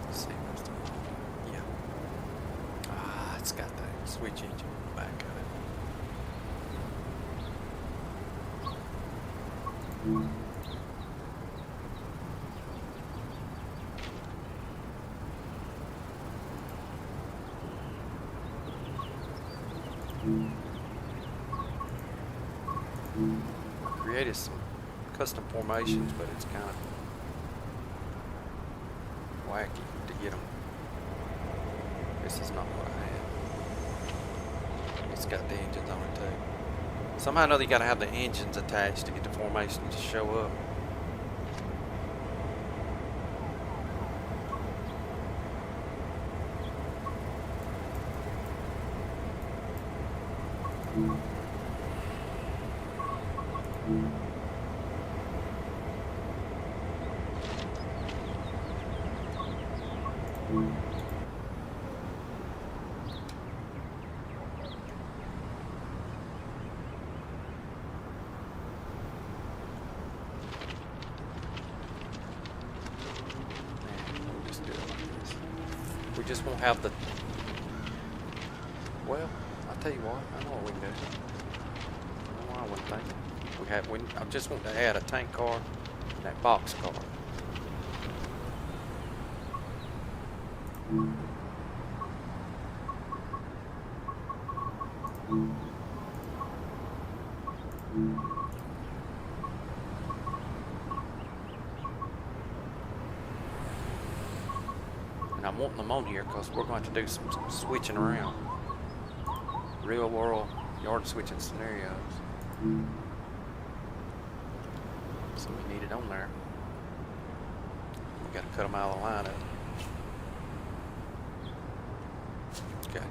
Let's see what's the yeah. Ah, it's got the switch engine on the back of it. Created some custom formations, but it's kind of wacky to get them. This is not what I had. It's got the engines on it too. Somehow or another you gotta have the engines attached to get the formation to show up. We just won't have the. Well, I'll tell you what. I know what we can do. I don't know why I wasn't thinking. I just want to add a tank car and that box car. And I'm wanting them on here because we're going to do some switching around. Real world yard switching scenarios. So we need it on there. We got to cut them out of the lineup. Okay.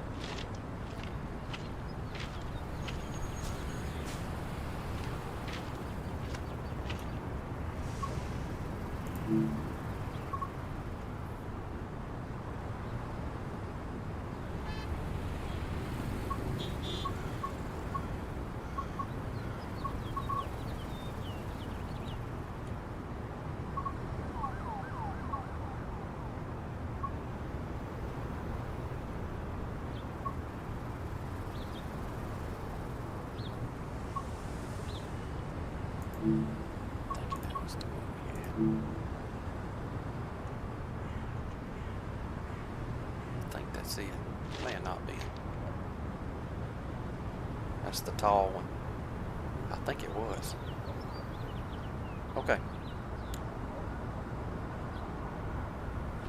I think that's it. May not be. That's the tall one. I think it was. Okay.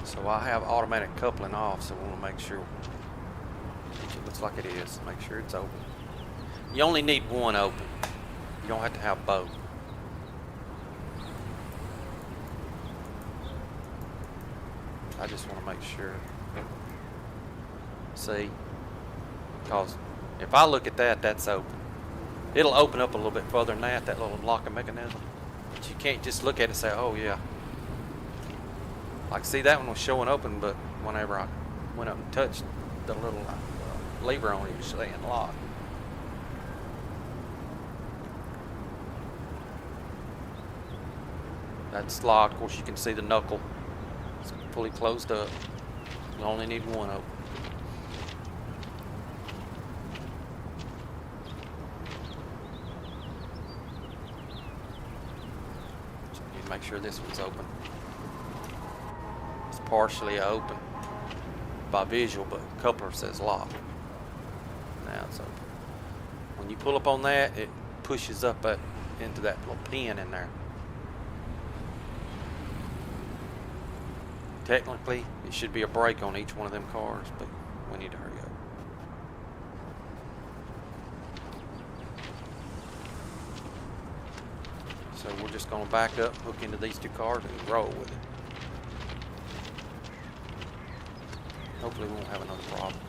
So I have automatic coupling off, so we want to make sure it looks like it is. Make sure it's open. You only need one open. You don't have to have both. I just want to make sure. See? Because if I look at that, that's open. It'll open up a little bit further than that little locking mechanism. But you can't just look at it and say, oh yeah. Like, see, that one was showing open, but whenever I went up and touched the little lever on it, it was saying lock. That's locked. Of course, you can see the knuckle. It's fully closed up. You only need one open. So you make sure this one's open. It's partially open by visual, but coupler says lock. Now it's open. When you pull up on that, it pushes up into that little pin in there. Technically, it should be a brake on each one of them cars, but we need to hurry up. So we're just going to back up, hook into these two cars, and roll with it. Hopefully we won't have another problem.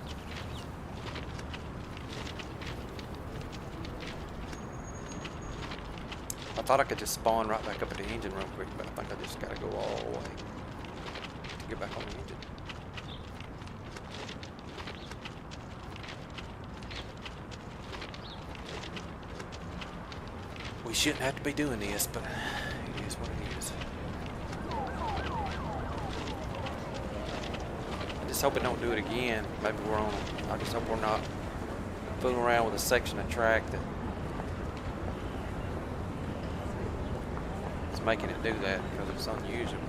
I thought I could just spawn right back up at the engine real quick, but I think I just got to go all the way to get back on the engine. We shouldn't have to be doing this, but it is what it is. I just hope it don't do it again. Maybe we're on. I just hope we're not fooling around with a section of track that is making it do that because it's unusable.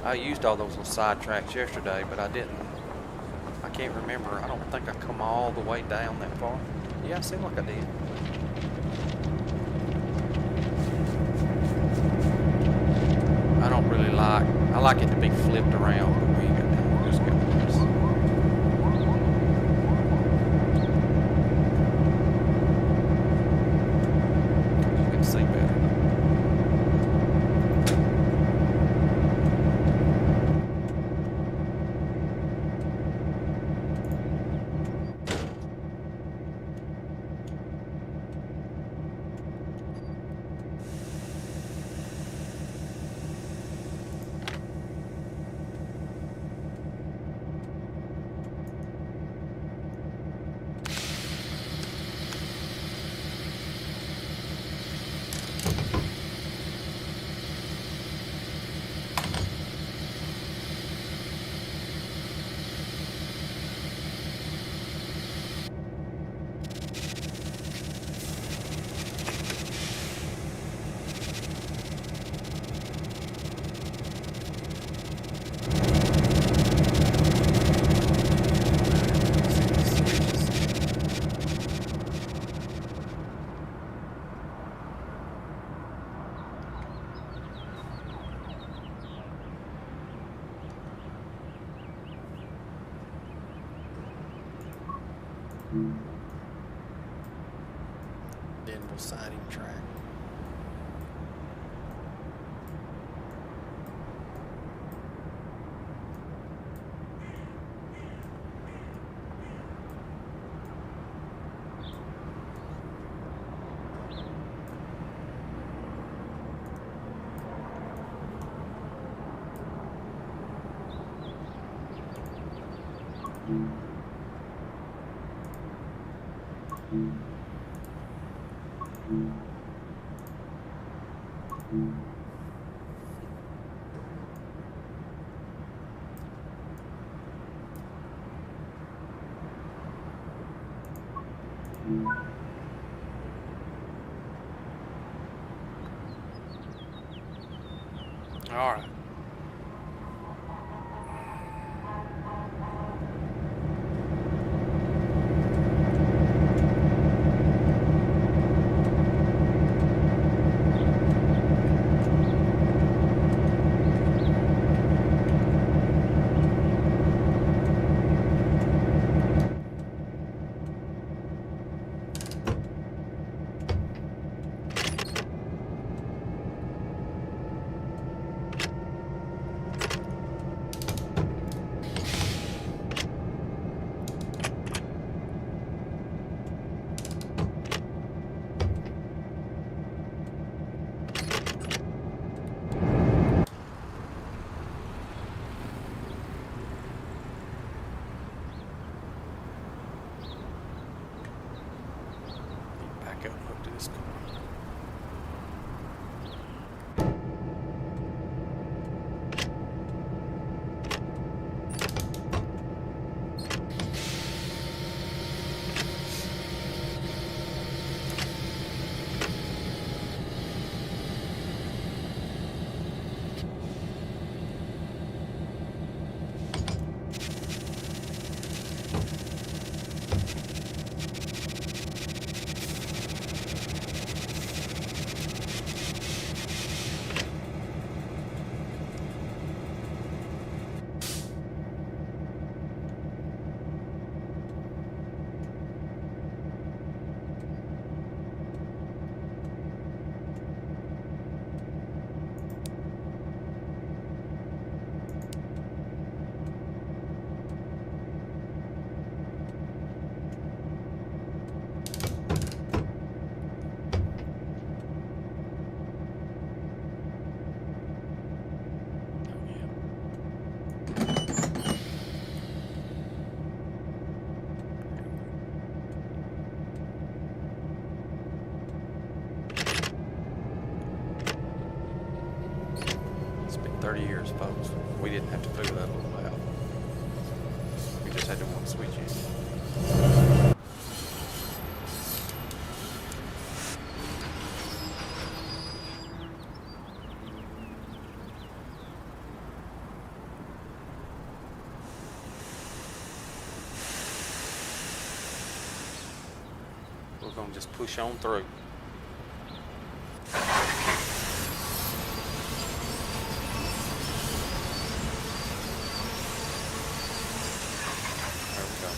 But I used all those little side tracks yesterday, but I didn't. I can't remember. I don't think I come all the way down that far. Yeah, it seemed like I did. I don't really like. I like it to be flipped around, but we ain't got that. We'll just go with this. You can see better. Denville siding track. All right. this car. It's been 30 years, folks. We didn't have to figure that all out. We just had to one switch in. We're gonna just push on through. There we go.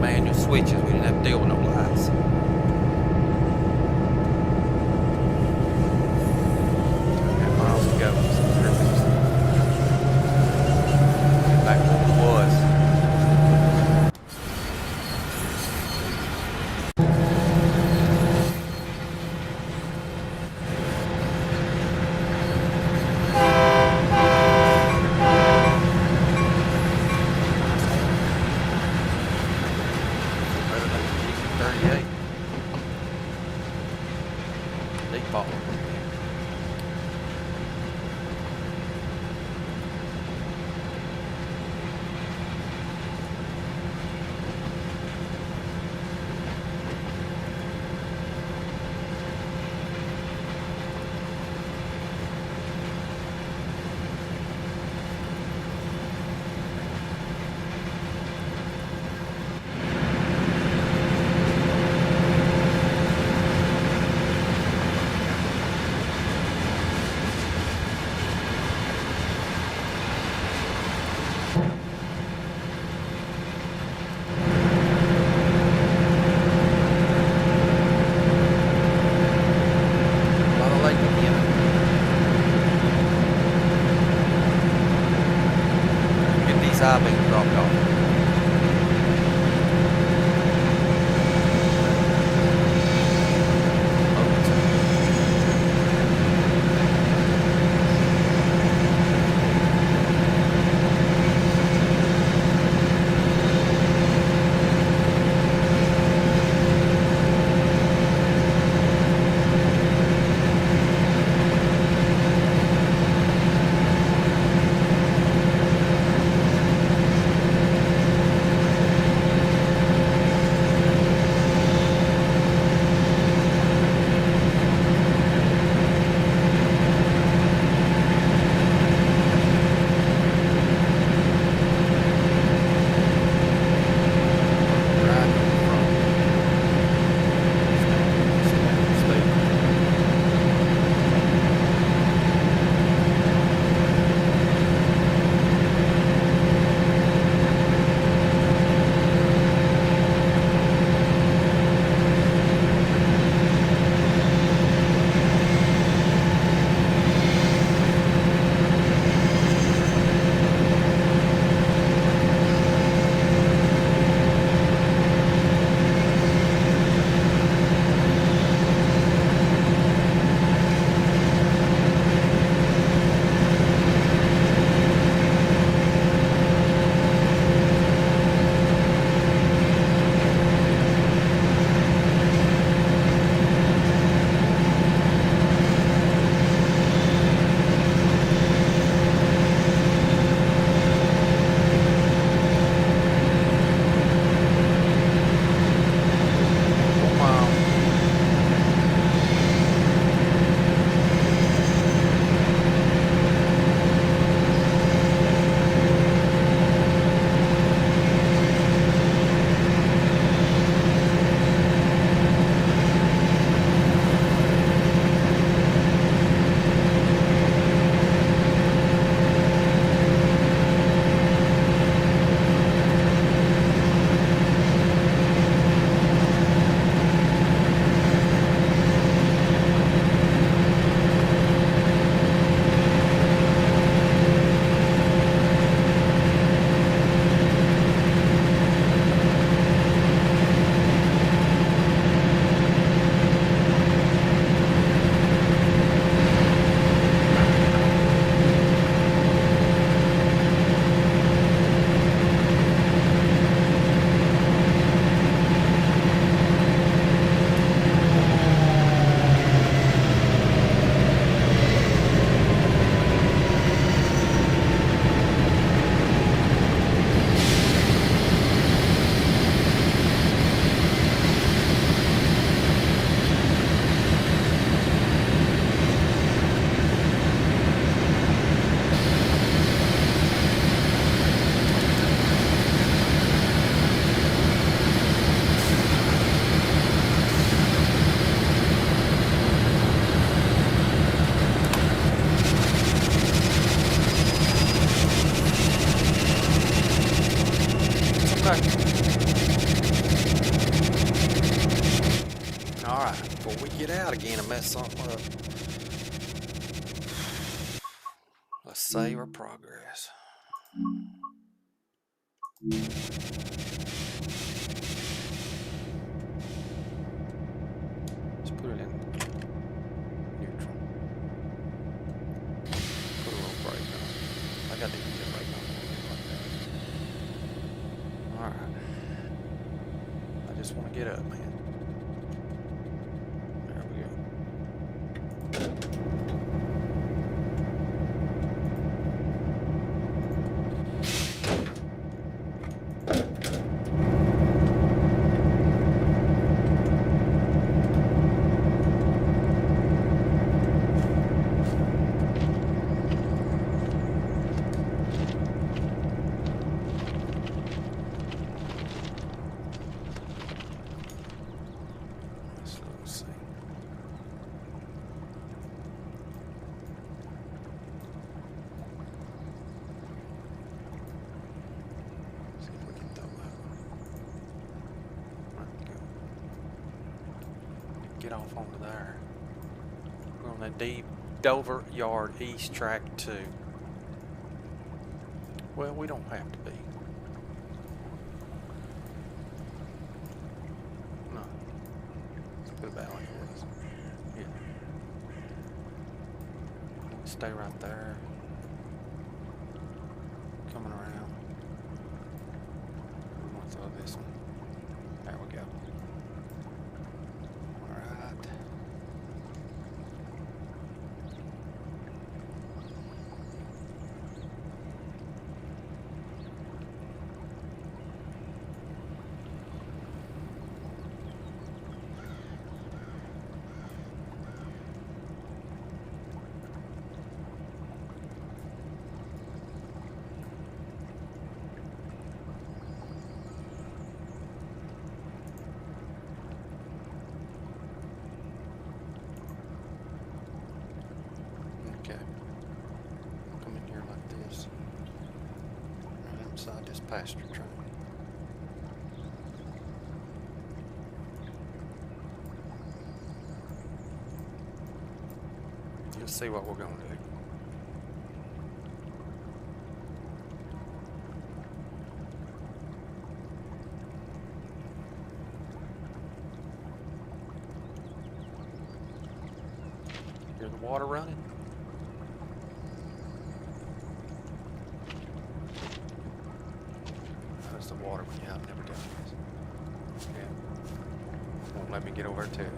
manual switches. We didn't have to deal with no lights. Got miles to go. Get back to where it was. Better than 38. Default. Being dropped off. Alright, before we get out again and mess something up, let's save our progress. Let's put it in neutral. Put a little brake on. I got to get a brake on. Alright. I just want to get up, man. There we go. Get off onto there. We're on the deep Dover Yard East Track 2. Well, we don't have to be. No. Let's put it back like it was. Yeah. Stay right there. Coming around. We want to throw this one. There we go. Inside this pasture train. Let's see what we're going to do. Hear the water running? The water, but yeah, I've never done this. Yeah. Won't let me get over to it.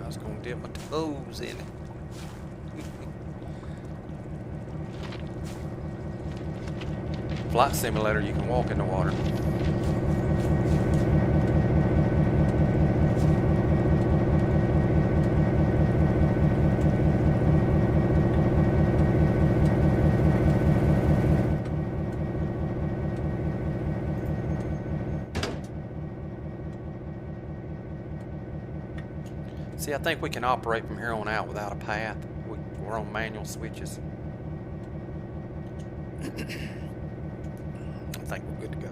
I was gonna dip my toes in it. Flight simulator, you can walk in the water. See, I think we can operate from here on out without a path. We're on manual switches. I think we're good to go.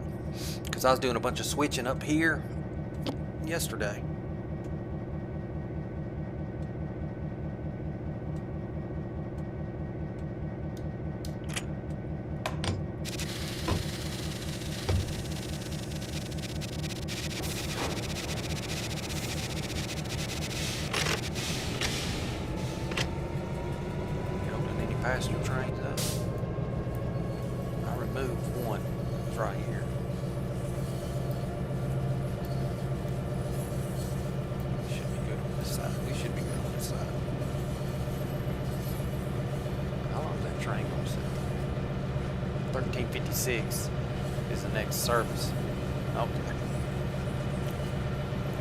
Because I was doing a bunch of switching up here yesterday. Passenger trains up. I removed one. It's right here. Should be good on this side. We should be good on this side. How long is that train going to sit? 1356 is the next service. Okay. I'll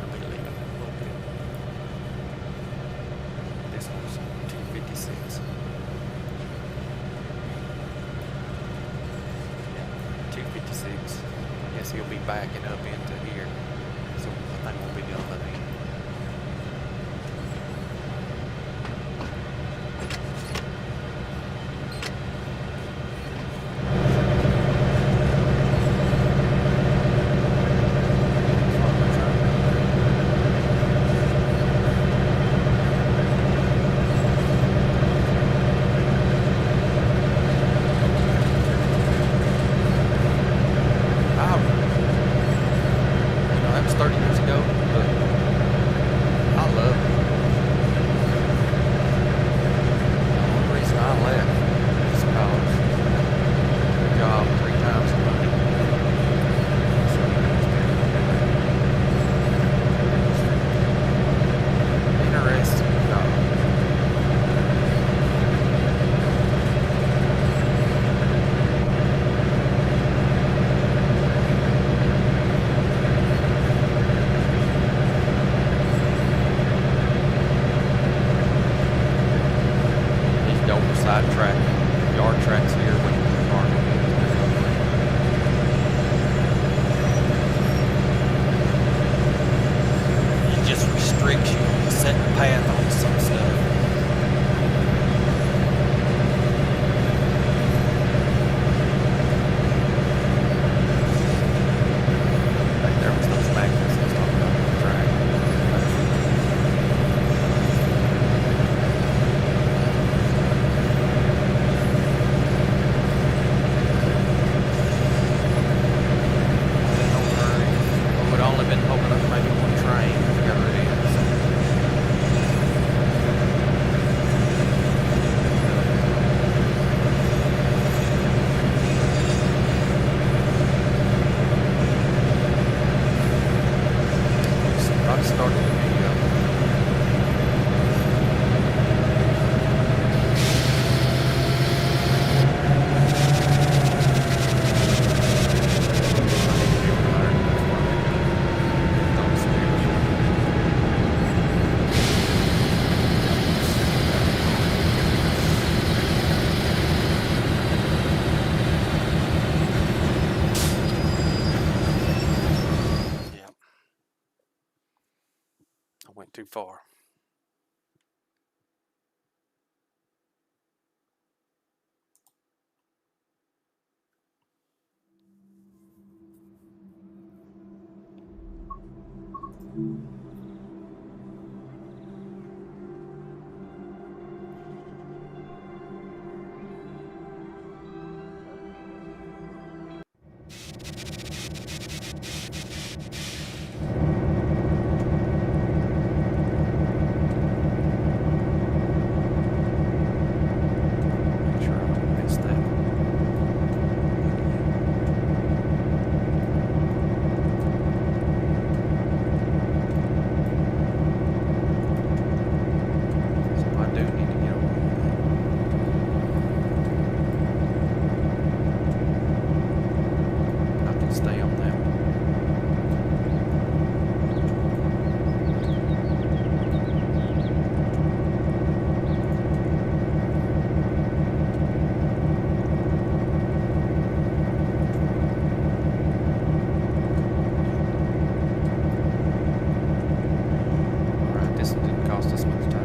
be leaving in a little bit. This one's 256. 256. I guess he'll be backing up into here. So I think we'll be done by then. too far. Make sure I don't miss that. So I do need to get over that. I can stay on that one. Alright, this one didn't cost us much time.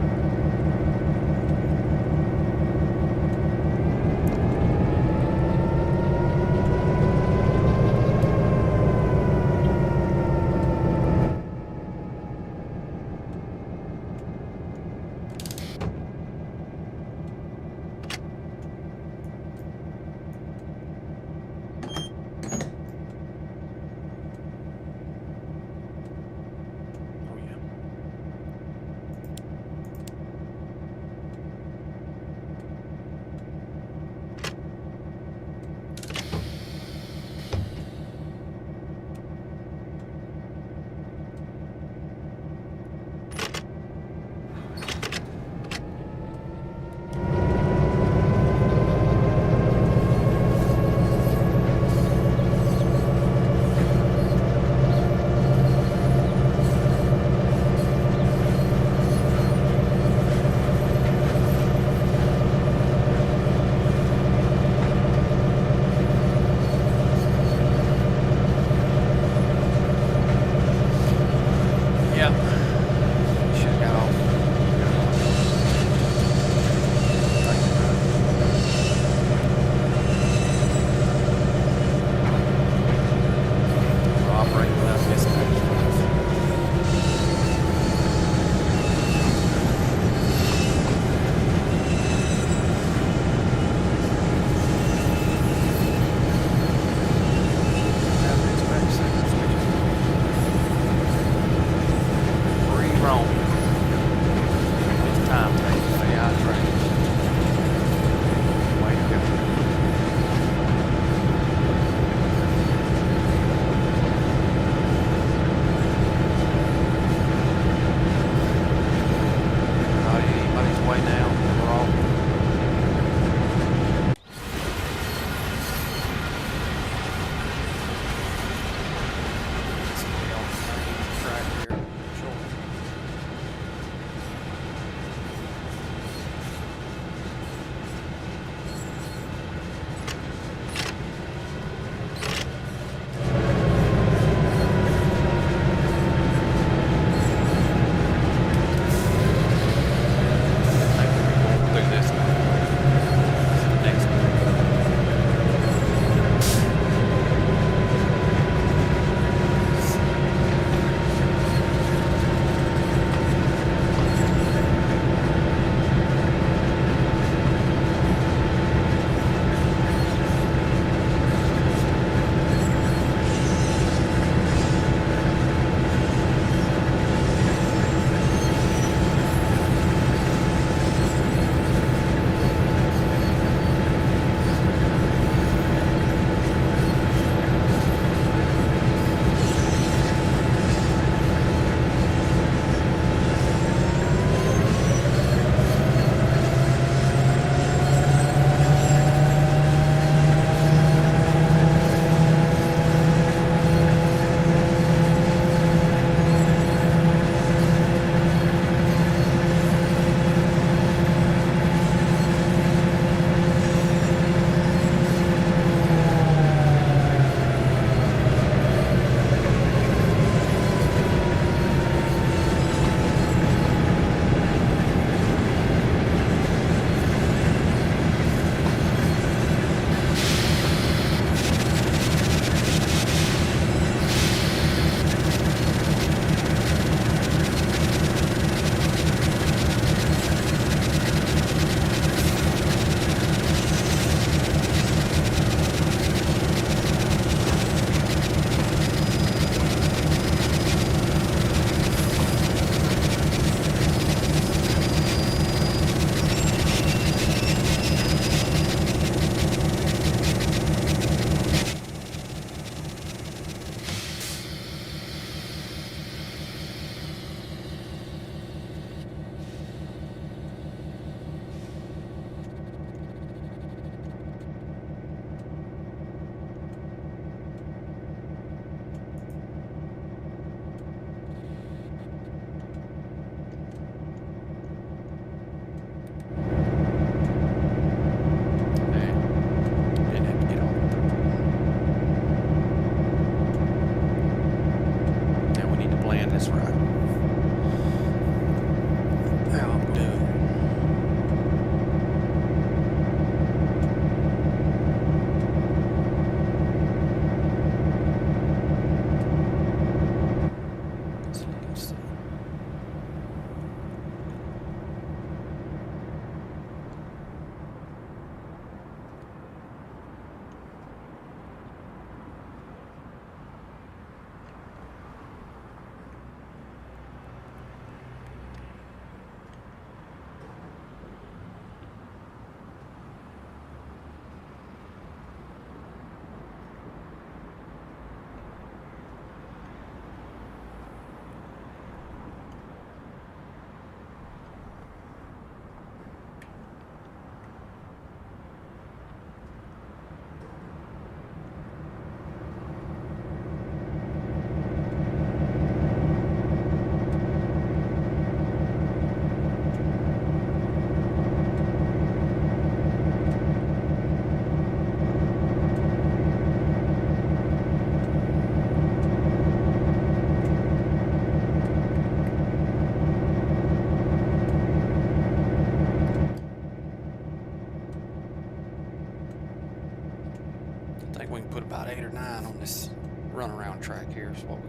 runaround track here is what we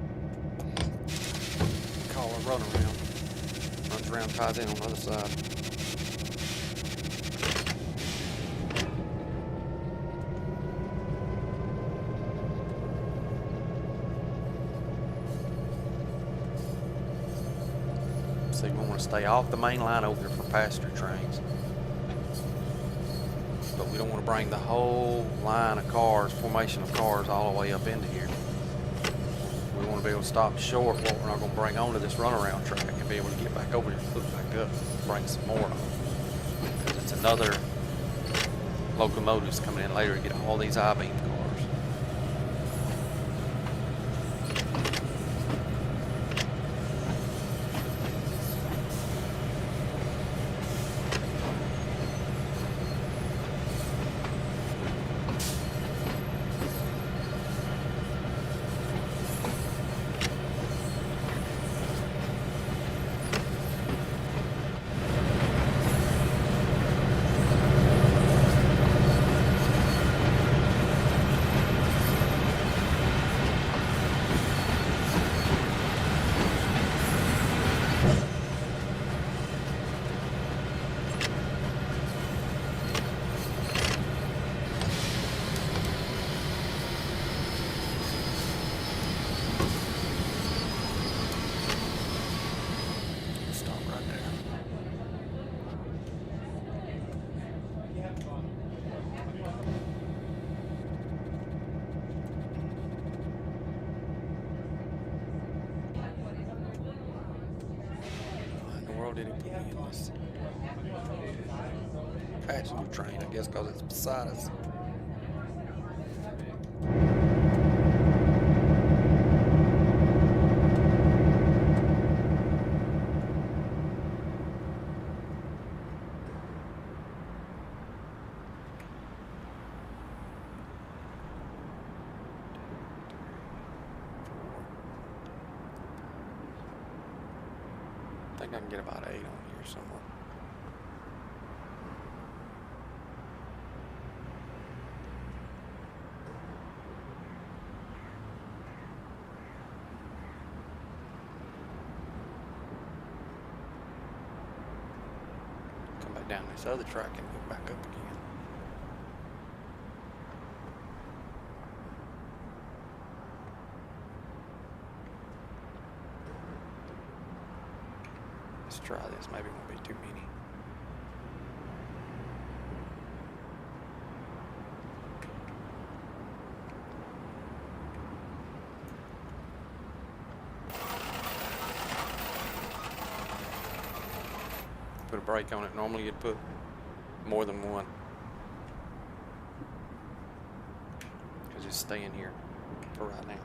call a runaround. Runs around, ties in on the other side. See, we want to stay off the main line over here for passenger trains. But we don't want to bring the whole line of cars, formation of cars, all the way up into here. We want to be able to stop short what we're not going to bring onto this runaround track and be able to get back over here and hook back up, bring some more on. Because it's another locomotives coming in later to get all these I-beam cars. Did he put me in this passenger train? I guess because it's beside us. I think I can get about 8 on here somewhere. Come back down this other track and go back up again. Let's try this. Maybe it won't be too many. Put a brake on it. Normally you'd put more than one. Just stay in here for right now.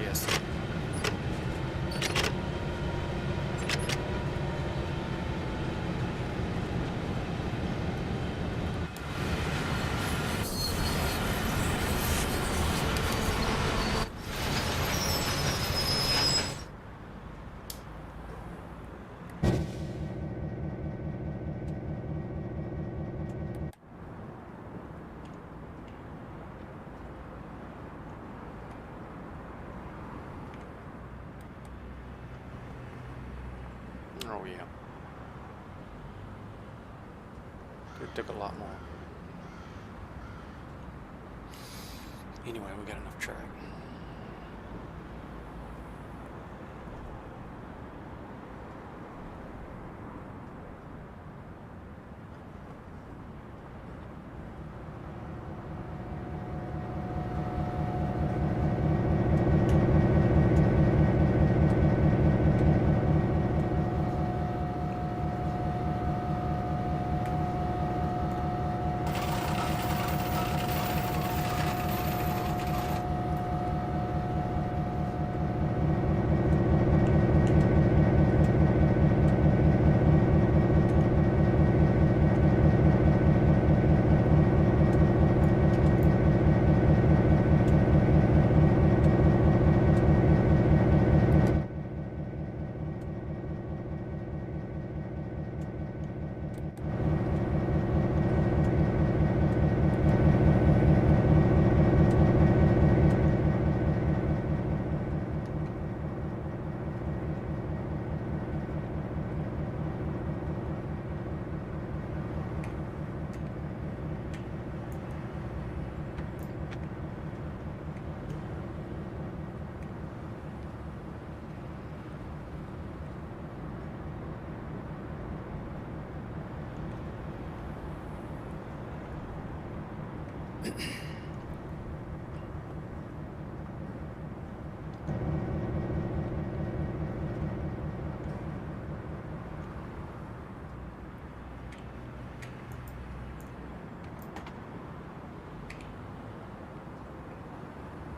Yes. Oh yeah. It took a lot more. Anyway, we got enough track.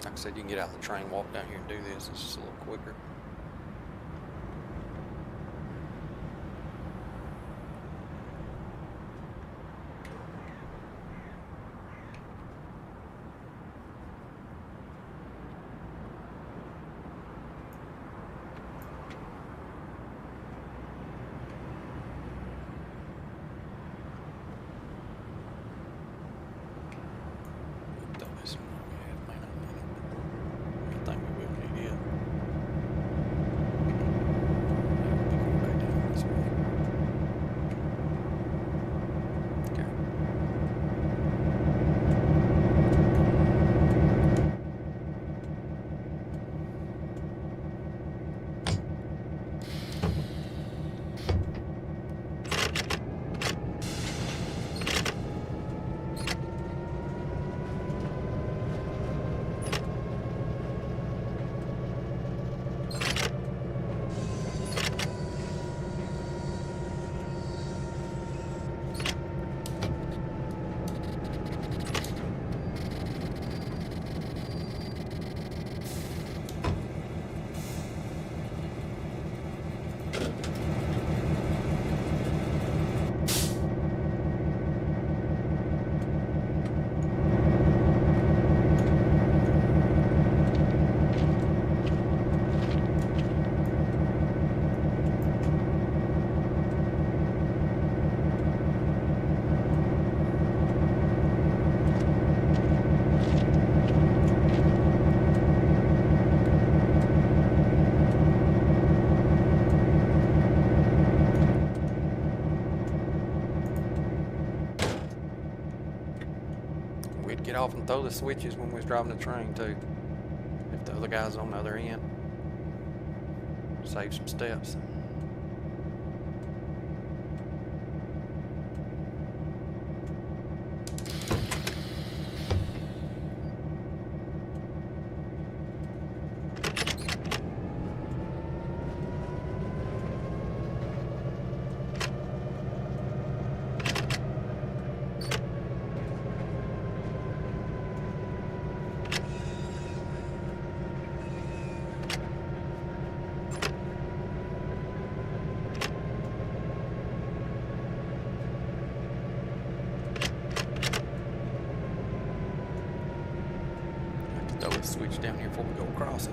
Like I said, you can get out of the train, walk down here and do this. It's just a little quicker. We'd get off and throw the switches when we was driving the train too. If the other guy's on the other end. Save some steps. Switch down here before we go across it.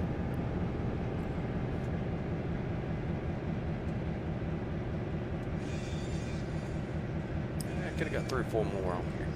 I could have got 3 or 4 more on here.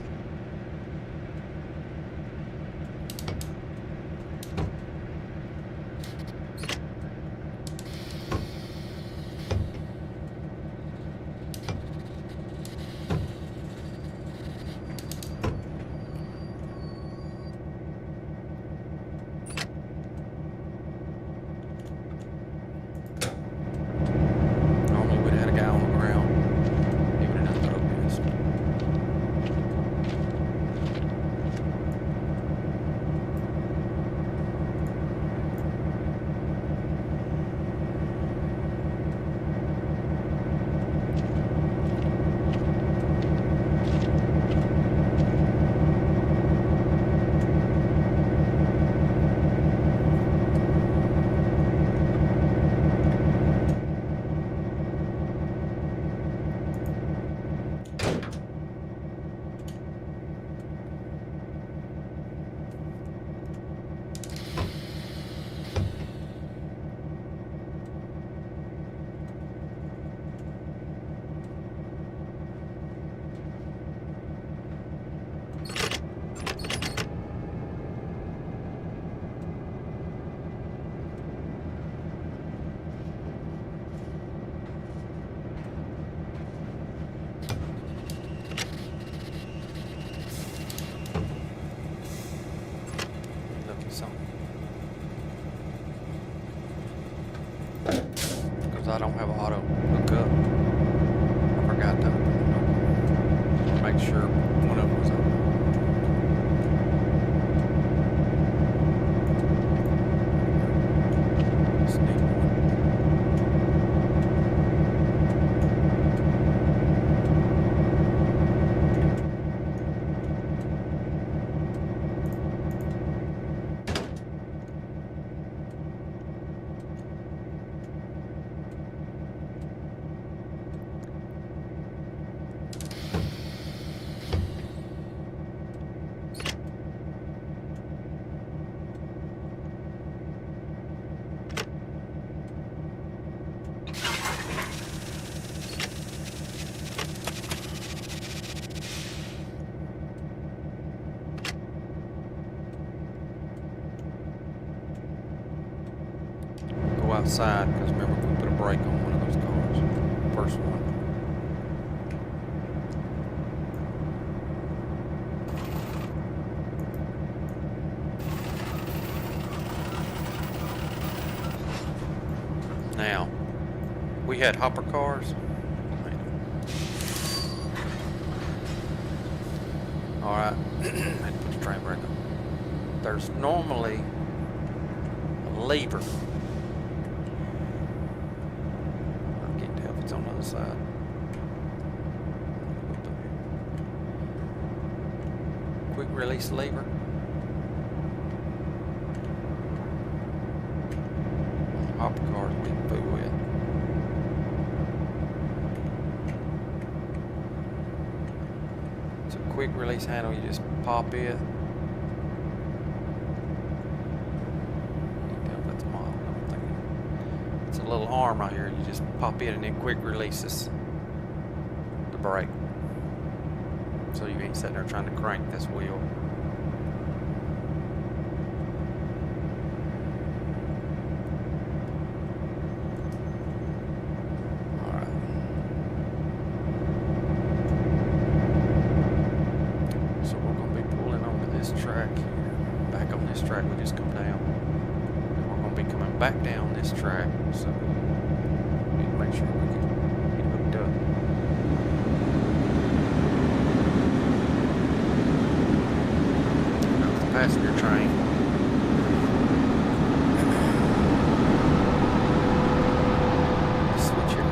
outside because remember we put a brake on one of those cars. First one. Now, we had hopper cars. Alright, I had to put the train brake on. There's normally a lever. I can't tell if it's on the other side. Quick release lever. Hopper cars we can fool with. It's a quick release handle, you just pop it. You can tell if that's a model, I don't think it's a little arm right here, you just pop it and then quick releases the brake. So you ain't sitting there trying to crank this wheel. Track we just come down, and we're going to be coming back down this track, so we need to make sure we get hooked up. Now the passenger train. Switch here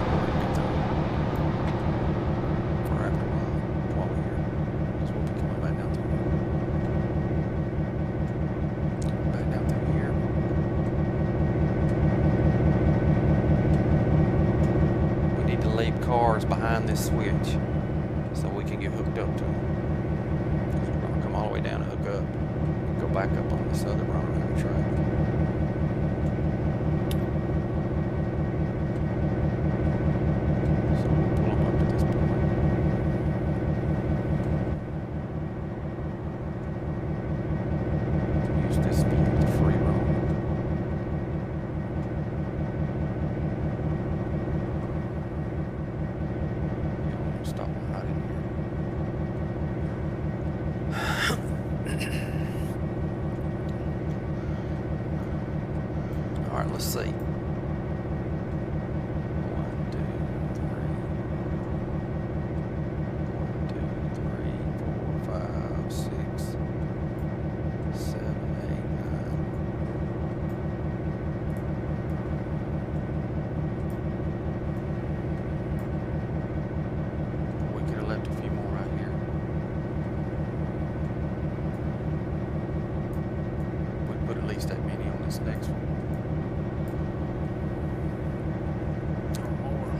for after a while we're here, because we'll be coming back down through here. Cars behind this switch so we can get hooked up to them. Because we're going to come all the way down and hook up and go back up on this other run around the track. So we'll pull them up to this point. Use this speed to free roam. Stop right in here. All right, let's see. 1, 2, 3. 1, 2, 3, 4, 5, 6, 7, 8, 9. We could have left a few more right here. We put at least that many on this next one. Or more.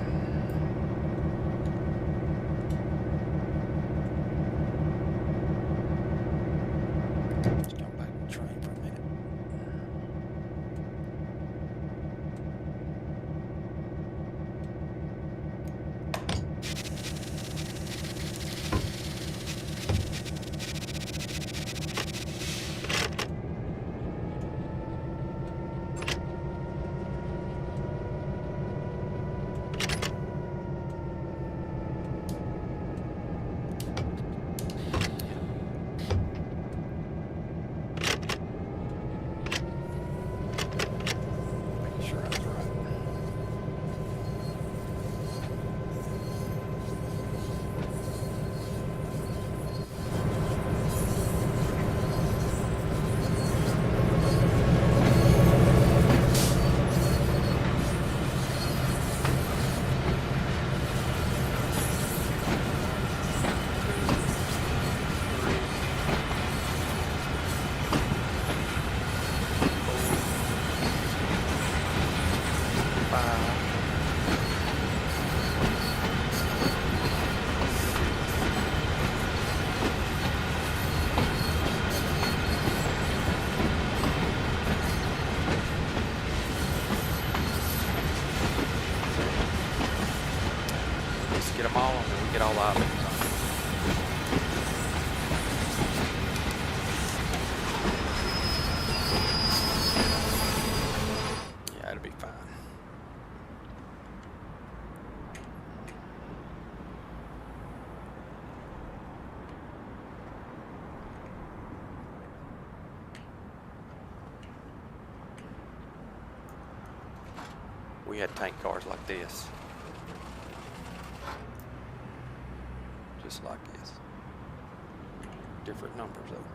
Let's jump back to the train for a minute. we had tank cars like this. Just like this. Different numbers though.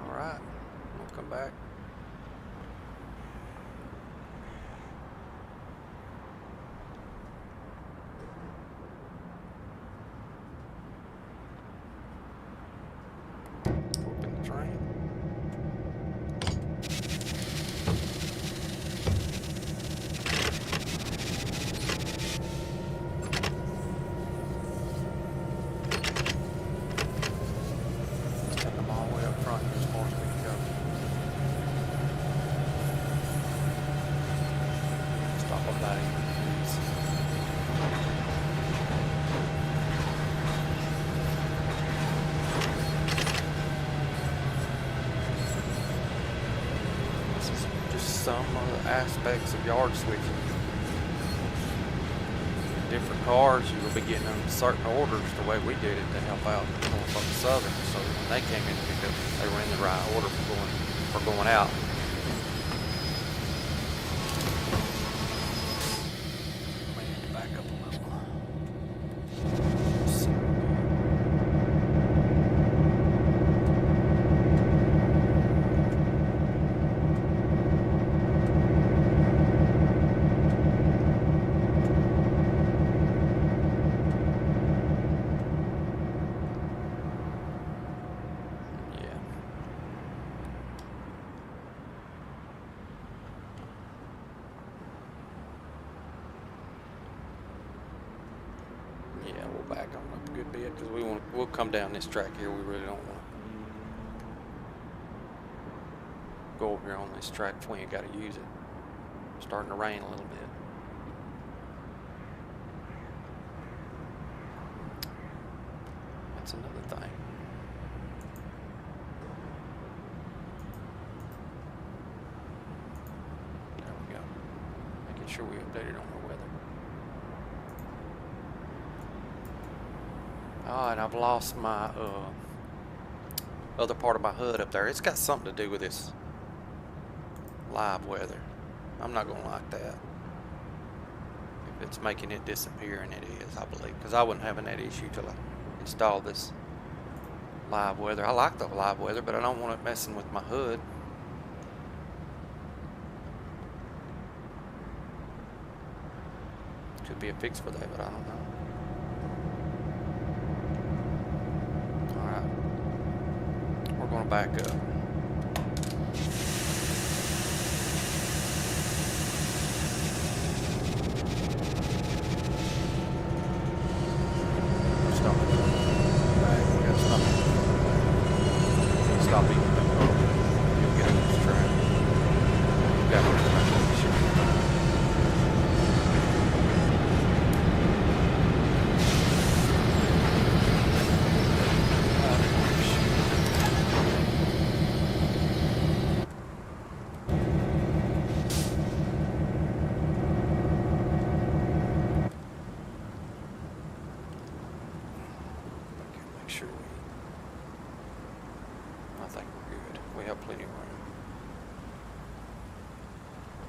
Alright, we'll come back. Open the train. Some of the aspects of yard switching. Different cars, you will be getting them certain orders the way we did it to help out Norfolk Southern. So when they came in to pick up, they were in the right order for going out. Back up a little. Yeah, we'll back on up a good bit because we'll come down this track here. We really don't want to go over here on this track if we ain't got to use it. It's starting to rain a little bit. That's another thing. There we go. Making sure we updated on the weather. Alright, I've lost my other part of my HUD up there. It's got something to do with this live weather. I'm not gonna like that. If it's making it disappear, and it is, I believe, because I wasn't having that issue till I installed this live weather. I like the live weather, but I don't want it messing with my HUD. Could be a fix for that, but I don't know. Going to back up. Stop. Back. We got to stop. Stop even. You'll get on this track. You got to worry about that shit.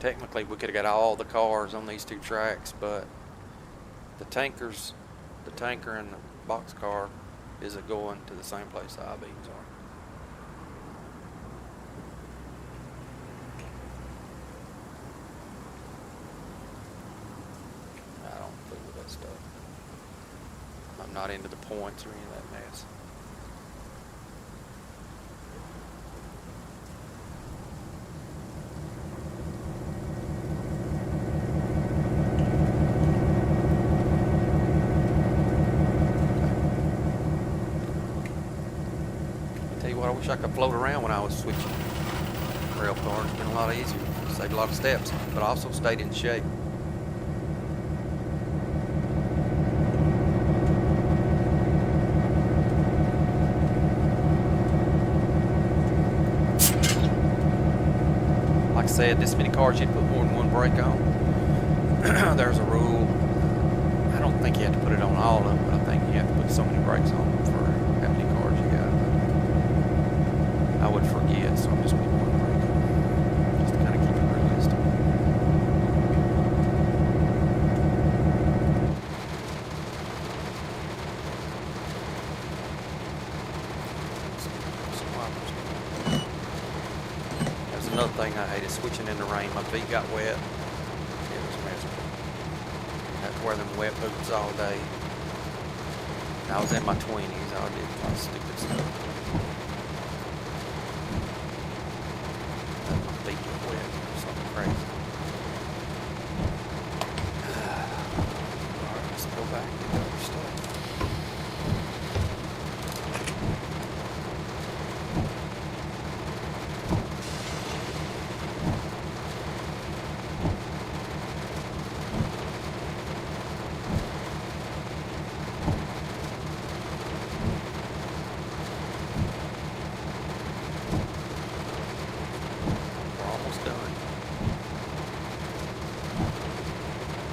Technically, we could have got all the cars on these two tracks, but the tanker and the box car isn't going to the same place the I-beams are. I don't fool with that stuff. I'm not into the points or any of that mess. I wish I could float around when I was switching rail cars. It's been a lot easier. Saved a lot of steps, but also stayed in shape. Like I said, this many cars, you'd put more than one brake on. There's a rule. I don't think you have to put it on all of them, but I think you have to put so many brakes on them for how many cars you got. I would forget, so I'm just putting one brake on. thing I hated, switching in the rain. My feet got wet. It was miserable. I had to wear them wet boots all day. And I was in my 20s. I did a lot of stupid stuff. My feet get wet. Something crazy. Alright, let's go back and get other stuff.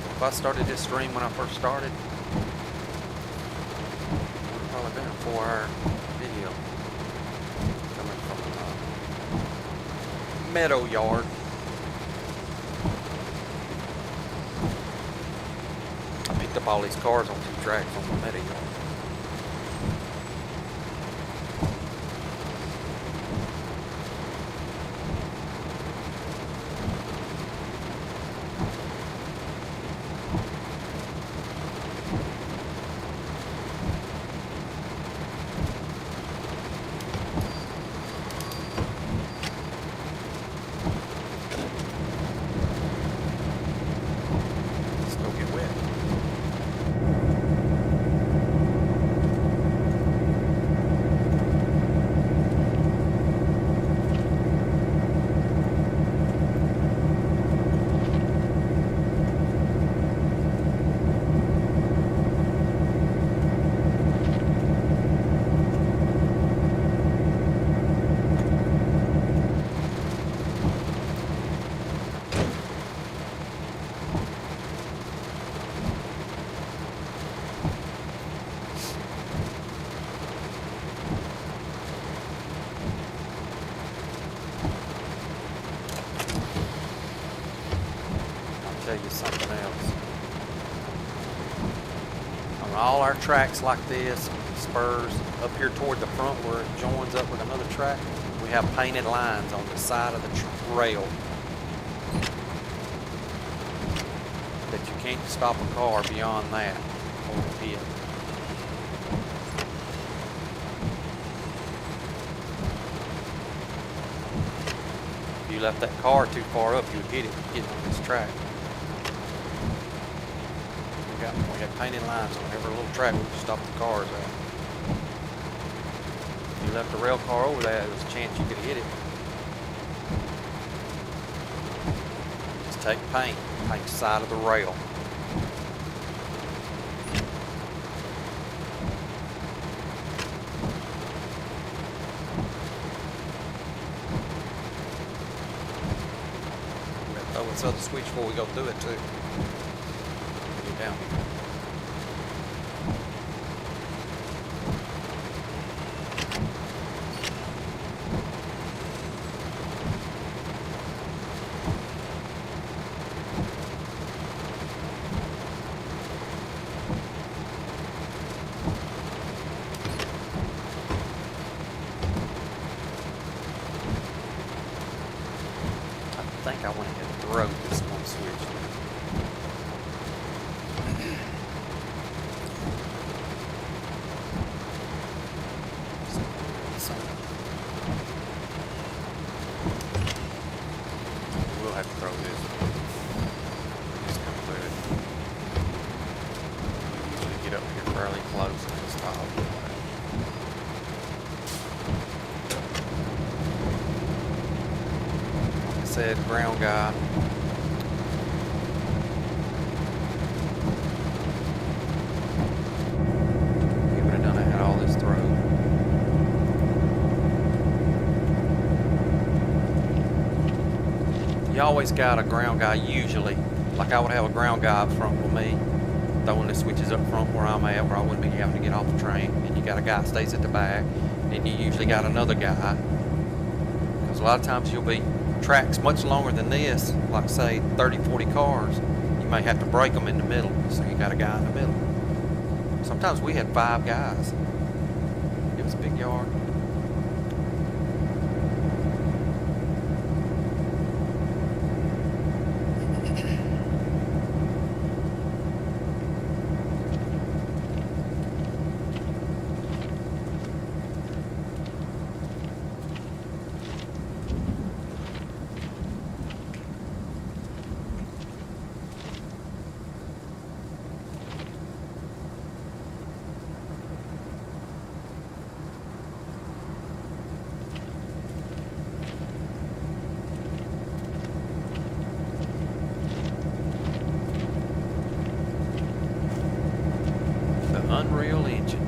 If I started this stream when I first started, it would have probably been a 4-hour video coming from a meadow yard. I picked up all these cars on 2 tracks on the meadow yard. Tell you something else. On all our tracks like this, spurs up here toward the front where it joins up with another track, we have painted lines on the side of the rail that you can't stop a car beyond that on the pit. If you left that car too far up, you would hit it getting on this track. We had painted lines on every little track we could stop the cars at. If you left a rail car over there, there was a chance you could hit it. Just take paint the side of the rail. We gotta throw this other switch before we go through it too. Down here. I think I went ahead and throw this one switch. We'll have to throw this. Just come through it. We usually get up here fairly close and just stop. Like I said, ground guy. He would have done it, had all this throw. You always got a ground guy, usually. Like I would have a ground guy up front with me, throwing the switches up front where I'm at, where I wouldn't be having to get off the train. And you got a guy that stays at the back, and you usually got another guy. Because a lot of times you'll be tracks much longer than this, like say 30, 40 cars. You may have to break them in the middle, so you got a guy in the middle. Sometimes we had 5 guys. It was a big yard. Unreal Engine.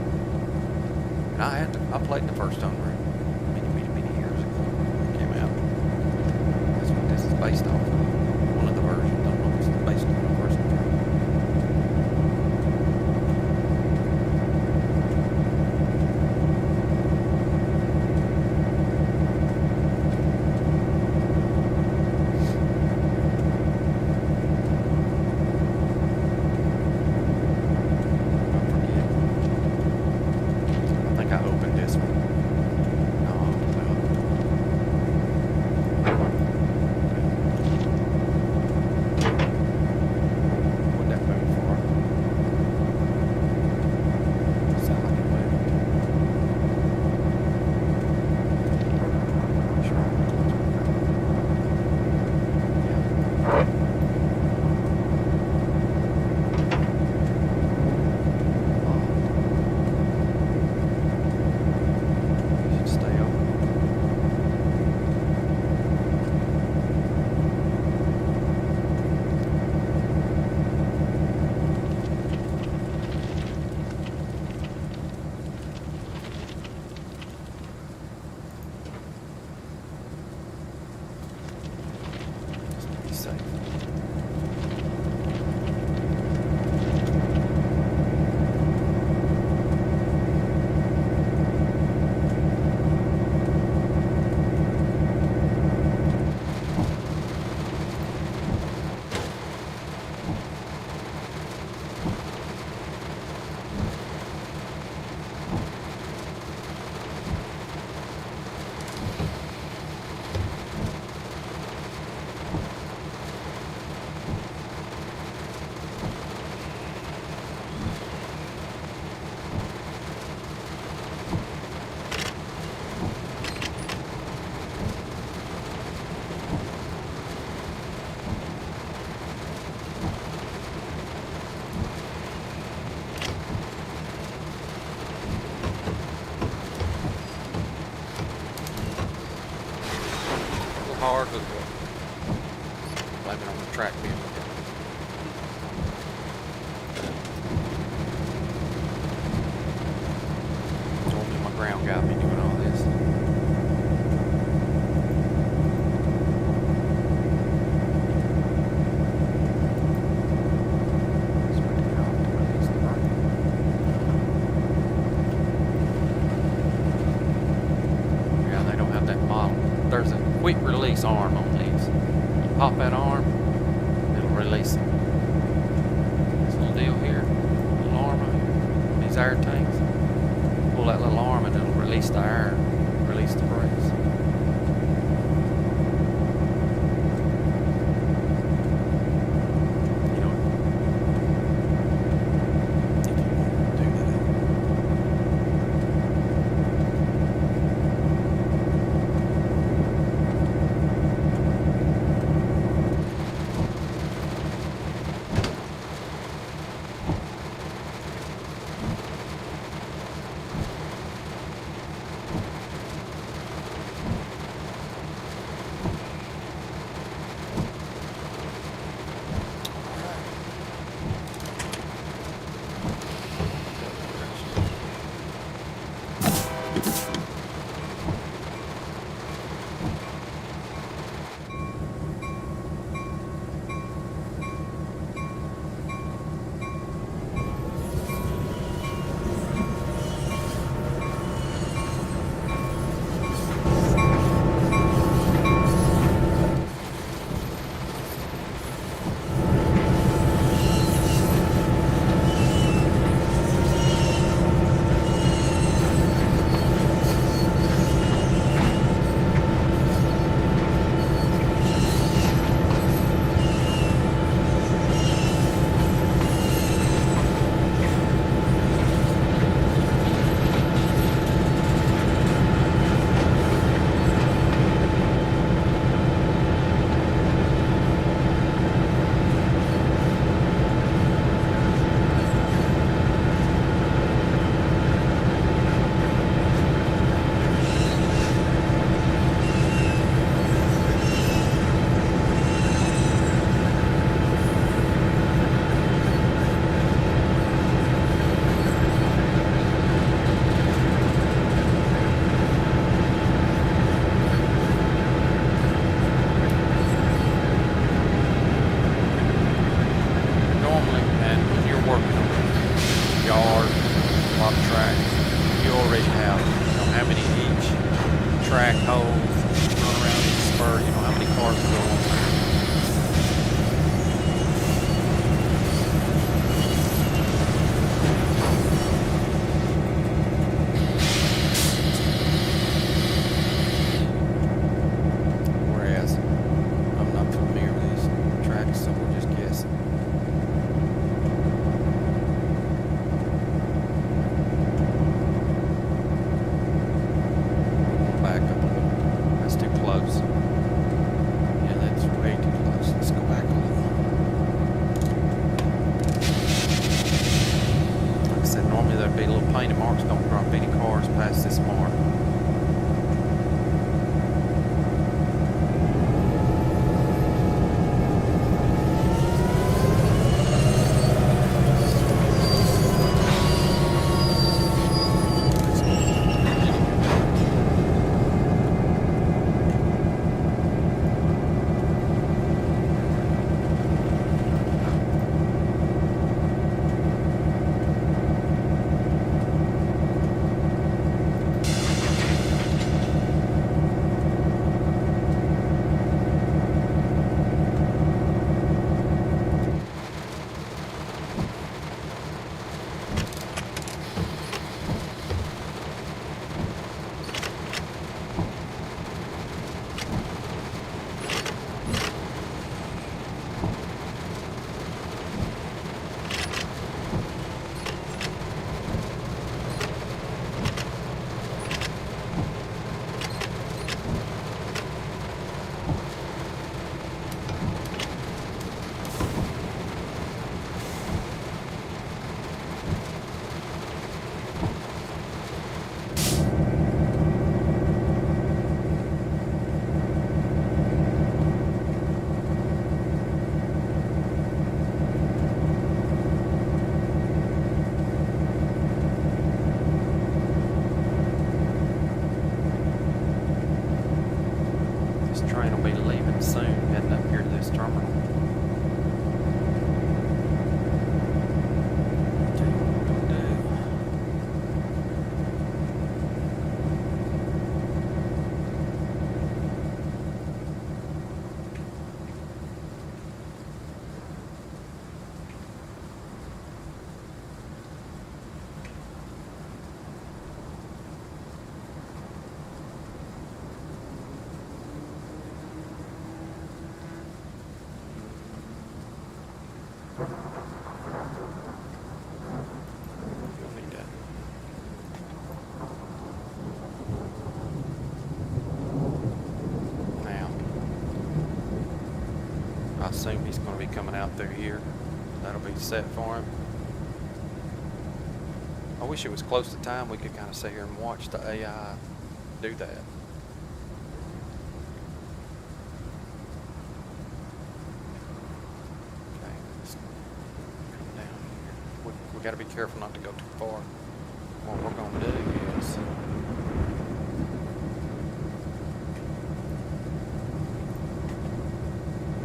And I played the first Unreal many years ago when it came out. That's what this is based off of. One of the versions. I don't know if it's based on the first one. Hard with it. Blame it on the track being told me my ground got me doing all this. Yeah, they don't have that model. There's a quick release arm on these. You pop that arm, it'll release it. This little deal here, little arm right here, these air tanks. Pull that little arm and it'll release the air, release the brakes. lot of tracks. You already have, how many each track holds, run around each spur, how many cars will go on there. Whereas I'm not familiar with these tracks, so we're just guessing. Back up a little. That's too close. Yeah, that's way too close. Let's go back a little. Like I said, normally there'd be little painted marks. Don't drop any cars past this mark. Train will be leaving soon, heading up here to this terminal. Tell you what we're gonna do. You'll need that. Now, I assume he's going to be coming out through here. That'll be set for him. I wish it was close to time. We could kind of sit here and watch the AI do that. Okay, let's come down here. We got to be careful not to go too far. What we're going to do is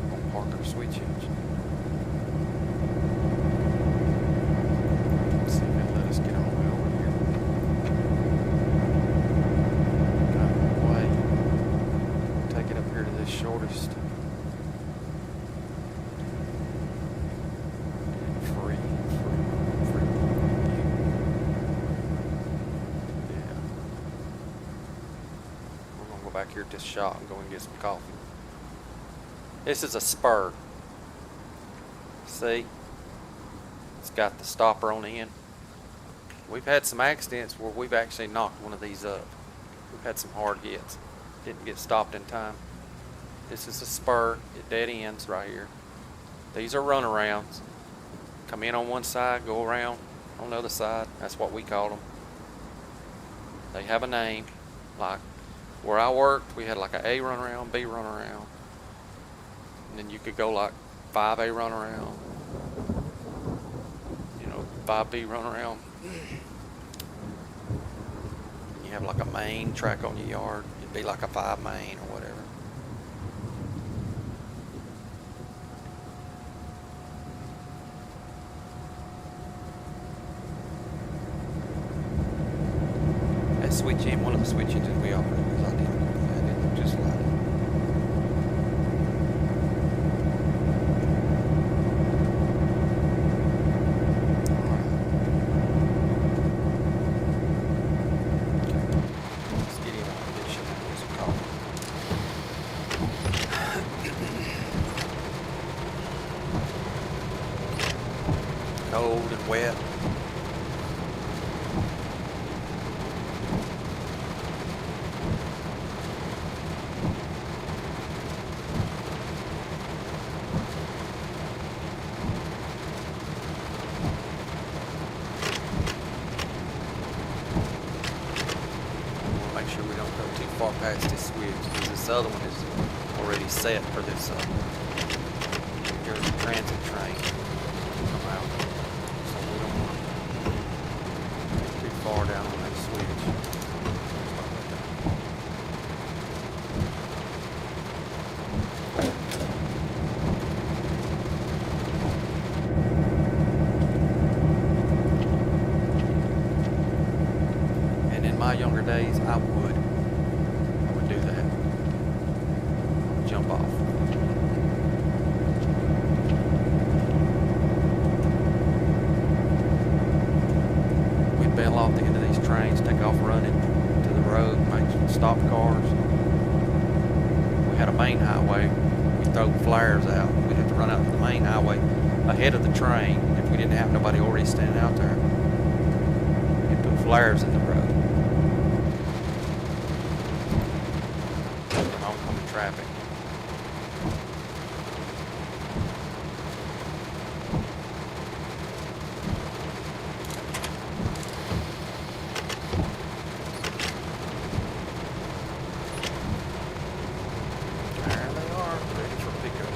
we're going to park our switch engine. See if it'll let us get all the way over here. Got one way. Take it up here to this shortest. Free. Yeah. We're gonna go back here at this shop and go and get some coffee. This is a spur. See? It's got the stopper on the end. We've had some accidents where we've actually knocked one of these up. We've had some hard hits. Didn't get stopped in time. This is a spur. It dead ends right here. These are runarounds. Come in on one side, go around on the other side. That's what we call them. They have a name. Like where I worked, we had like a runaround, B runaround. And then you could go like 5A runaround. 5B runaround. You have like a main track on your yard. It'd be like a 5 main or whatever. That switch in, one of the switch engines we operated was identical to that. It looked just like it. Let's get him on this shit. Get some coffee. Cold and wet. Make sure we don't go too far past this switch because this other one is already set for this New Jersey transit train to come out. So we don't want to get too far down on that switch. And in my younger days, I would do that. Jump off. We'd bail off the end of these trains, take off running to the road, make stop cars. We had a main highway. We'd throw flares out. We'd have to run out to the main highway ahead of the train if we didn't have nobody already standing out there. We'd put flares in the road. Oncoming traffic. There they are, ready for pickup.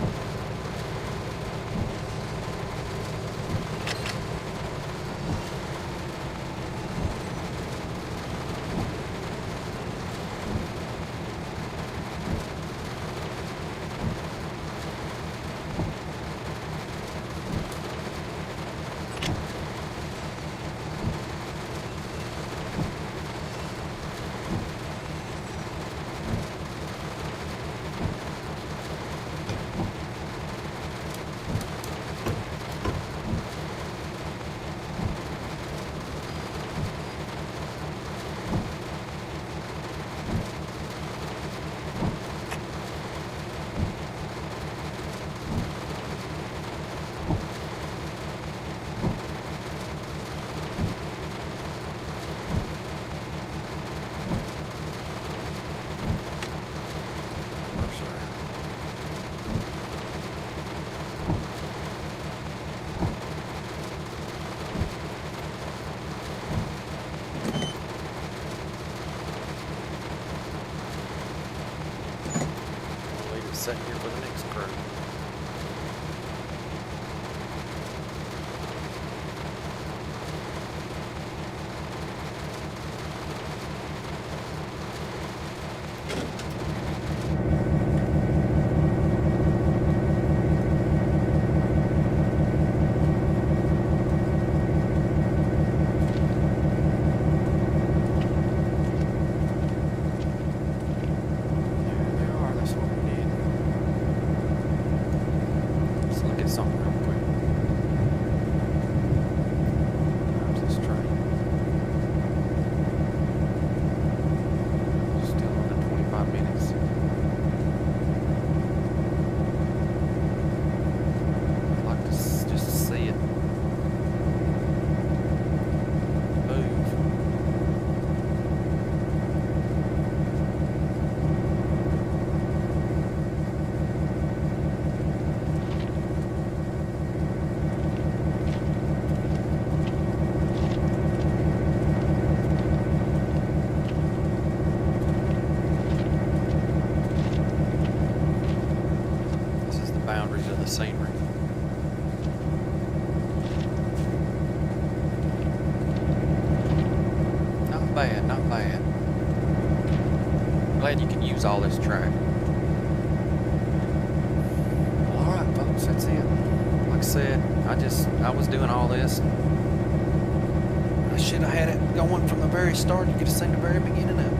Set here for the next crew. Something real quick. How's this train? Still under 25 minutes. I'd like to just see it move. Boundaries of the scenery. Not bad, not bad. Glad you can use all this track. Well, alright folks, that's it. Like I said, I was doing all this. I should have had it going from the very start. You could have seen the very beginning of it.